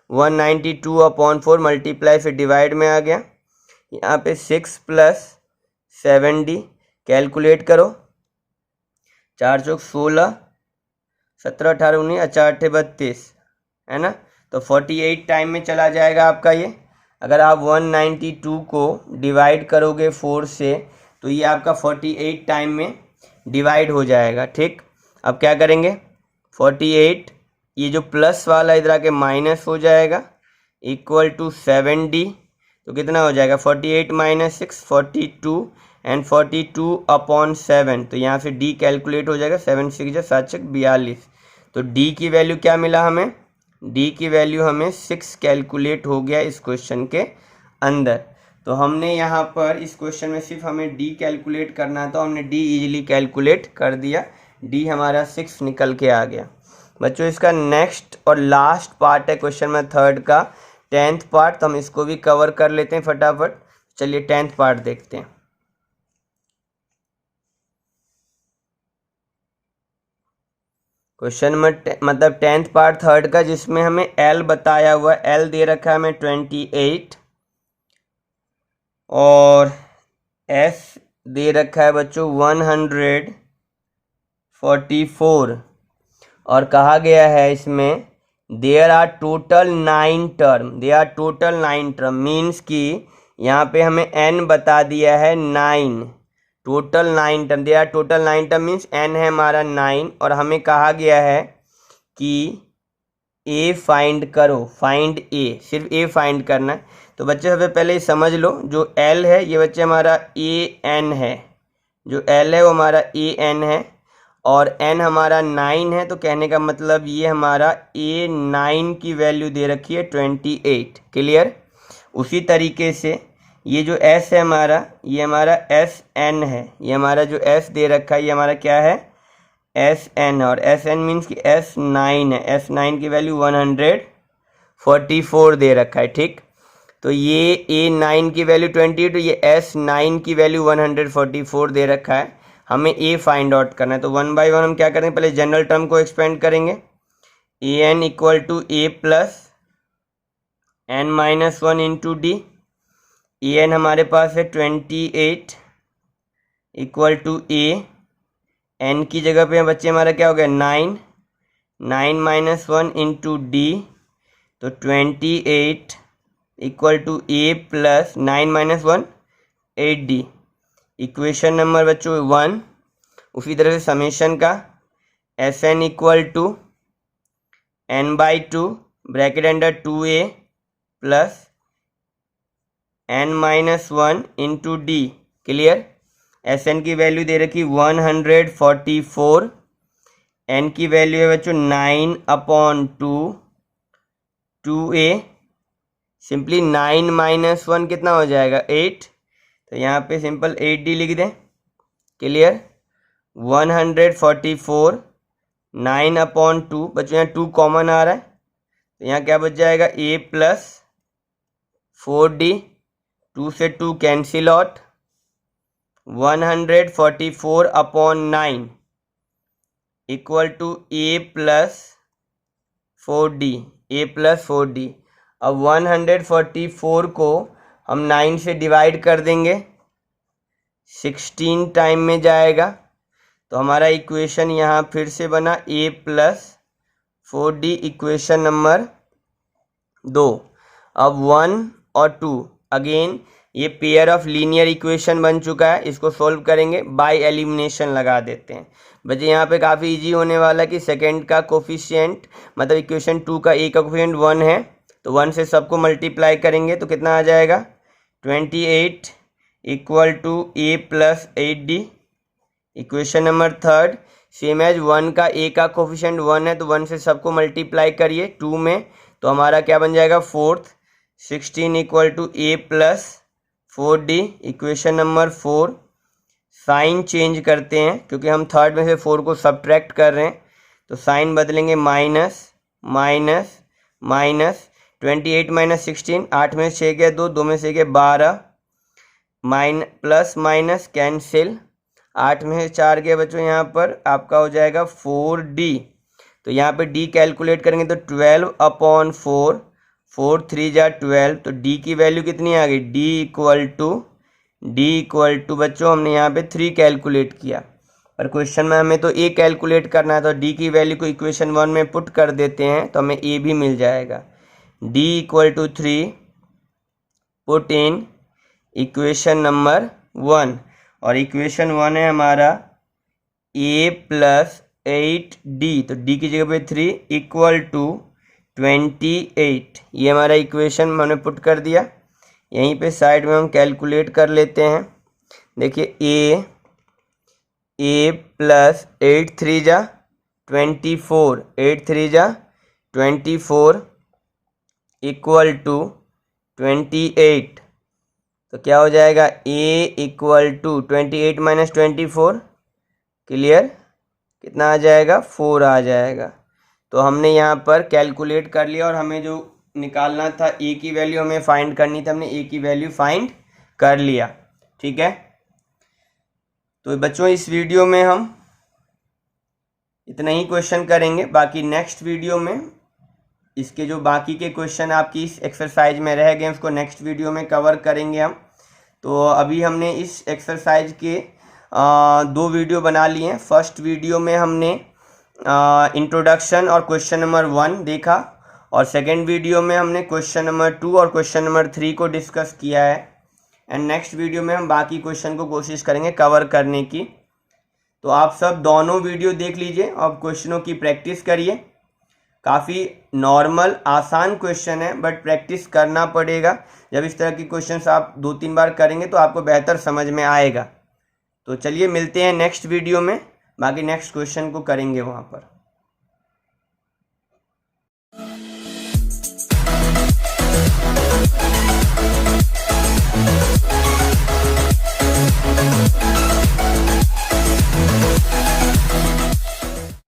192/4 मल्टीप्लाई फिर डिवाइड में आ गया। यहाँ पे 6 प्लस 7D कैलकुलेट करो। 4 चौक 16, 17 18 19, 4 8 32 है ना, तो 48 टाइम में चला जाएगा आपका ये। अगर आप 192 को डिवाइड करोगे 4 से तो ये आपका 48 टाइम में डिवाइड हो जाएगा। ठीक, अब क्या करेंगे, 48 ये जो प्लस वाला इधर आके माइनस हो जाएगा इक्वल टू 7D, तो कितना हो जाएगा 48 - 6 42 एंड 42/7, तो यहाँ से D कैलकुलेट हो जाएगा। 7 6 जा 7 6 42, तो D की वैल्यू क्या मिला हमें, D की वैल्यू हमें 6 कैलकुलेट हो गया इस क्वेश्चन के अंदर। तो हमने यहाँ पर इस क्वेश्चन में सिर्फ हमें D कैलकुलेट करना था, हमने D इजीली कैलकुलेट कर दिया। D हमारा 6 निकल के आ गया। बच्चों इसका नेक्स्ट और लास्ट पार्ट है क्वेश्चन में थर्ड का 10th पार्ट, तो हम इसको भी कवर कर लेते हैं फटाफट। चलिए 10th पार्ट देखते हैं। क्वेश्चन मतलब 10th पार्ट थर्ड का, जिसमें हमें L बताया हुआ, L दे रखा है हमें 28 और S दे रखा है बच्चों 144 और कहा गया है इसमें there are total 9 term, there are total 9 term means कि यहाँ पे हमें n बता दिया है 9, total 9 term, there are total 9 term means n है हमारा 9 और हमें कहा गया है कि a फाइंड करो, फाइंड a, सिर्फ a फाइंड करना है। तो बच्चे सबसे पहले ये समझ लो, जो L है ये बच्चे हमारा an है, जो L है वो हमारा an है और n हमारा 9 है, तो कहने का मतलब ये हमारा a9 की वैल्यू दे रखी है 28। क्लियर। उसी तरीके से ये जो s है हमारा, ये हमारा sn है, ये हमारा जो s दे रखा है ये हमारा क्या है sn, और sn मीन्स कि s9 है, s9 की वैल्यू 144 दे रखा है। ठीक, तो ये a9 की वैल्यू 28, तो ये s9 की वैल्यू 144 दे रखा है। हमें a फाइंड आउट करना है, तो 1 बाई 1 हम क्या करेंगे, पहले जनरल टर्म को एक्सपेंड करेंगे। an equal to a plus n-1 into d. an हमारे पास है 28 इक्वल टू a, n की जगह पे बच्चे हमारा क्या हो गया 9, 9-1 इंटू डी, तो 28 इक्वल टू a प्लस 9-1 8d। इक्वेशन नंबर बच्चों 1। उसी तरह से समेशन का Sn equal to n/2 bracket under 2a plus n-1 into d. Clear. Sn की वैल्यू दे रखी 144, n की वैल्यू है बच्चों 9/2 2a, सिंपली 9-1 कितना हो जाएगा 8, तो यहाँ पे सिंपल 8d लिख दें। क्लियर। 144 9/2, बच्चों यहाँ 2 कॉमन आ रहा है, तो यहाँ क्या बच जाएगा a प्लस 4d, 2 से 2 cancel out, 144/9 equal to a plus 4d, a plus 4d। अब 144 को हम 9 से डिवाइड कर देंगे, 16 टाइम में जाएगा, तो हमारा इक्वेशन यहाँ फिर से बना a plus 4d, equation number 2। अब 1 और 2 अगेन ये पेयर ऑफ लीनियर इक्वेशन बन चुका है, इसको सोल्व करेंगे, बाय एलिमिनेशन लगा देते हैं। बच्चे यहाँ पे काफ़ी इजी होने वाला कि सेकंड का कोफिशिएंट मतलब इक्वेशन 2 का a का कोफिशिएंट 1 है, तो 1 से सबको मल्टीप्लाई करेंगे तो कितना आ जाएगा 28 equal to a plus 8d। Equation number 3, same as 1 का ए का कोफिशिएंट 1 है तो 1 से सबको मल्टीप्लाई करिए 2 में, तो हमारा क्या बन जाएगा 4th 16 equal to A plus 4d। Equation number 4 sign change करते हैं क्योंकि हम थर्ड में से 4 को सब्ट्रैक्ट कर रहे हैं, तो साइन बदलेंगे माइनस माइनस माइनस 28 माइनस 16, 8 में से 6 गया 2, 2 में से गया 12, प्लस माइनस कैंसिल, 8 में से 4 गया बच्चों यहाँ पर आपका हो जाएगा 4d। तो यहाँ पे d कैलकुलेट करेंगे तो 12/4, 4 3 जा 12, तो d की वैल्यू कितनी आ गई, d इक्वल टू बच्चों हमने यहाँ पे 3 कैलकुलेट किया, पर क्वेश्चन में हमें तो a कैलकुलेट करना है, तो d की वैल्यू को इक्वेशन 1 में पुट कर देते हैं तो हमें a भी मिल जाएगा। d equal to 3 put in equation number 1, और इक्वेशन 1 है हमारा a प्लस 8d, तो d की जगह पे 3 इक्वल टू 28। ये हमारा इक्वेशन हमने पुट कर दिया। यहीं पे साइड में हम कैलकुलेट कर लेते हैं। देखिए a प्लस 8 3 जा 24, 8 3 जा 24 इक्वल टू 28, तो क्या हो जाएगा a equal to 28 minus 24, clear, कितना आ जाएगा 4 आ जाएगा। तो हमने यहाँ पर कैलकुलेट कर लिया और हमें जो निकालना था a की वैल्यू हमें फाइंड करनी थी, हमने a की वैल्यू फाइंड कर लिया। ठीक है, तो बच्चों इस वीडियो में हम इतना ही क्वेश्चन करेंगे, बाकी नेक्स्ट वीडियो में इसके जो बाकी के क्वेश्चन आपकी इस एक्सरसाइज में रह गए उसको नेक्स्ट वीडियो में कवर करेंगे हम। तो अभी हमने इस एक्सरसाइज के 2 वीडियो बना लिए हैं। फर्स्ट वीडियो में हमने इंट्रोडक्शन और क्वेश्चन नंबर 1 देखा, और सेकेंड वीडियो में हमने क्वेश्चन नंबर 2 और क्वेश्चन नंबर 3 को डिस्कस किया है, एंड नेक्स्ट वीडियो में हम बाकी क्वेश्चन को कोशिश करेंगे कवर करने की। तो आप सब दोनों वीडियो देख लीजिए और क्वेश्चनों की प्रैक्टिस करिए। काफ़ी नॉर्मल आसान क्वेश्चन है, बट प्रैक्टिस करना पड़ेगा। जब इस तरह की क्वेश्चंस आप 2-3 बार करेंगे तो आपको बेहतर समझ में आएगा। तो चलिए मिलते हैं नेक्स्ट वीडियो में, बाकी नेक्स्ट क्वेश्चन को करेंगे वहाँ पर।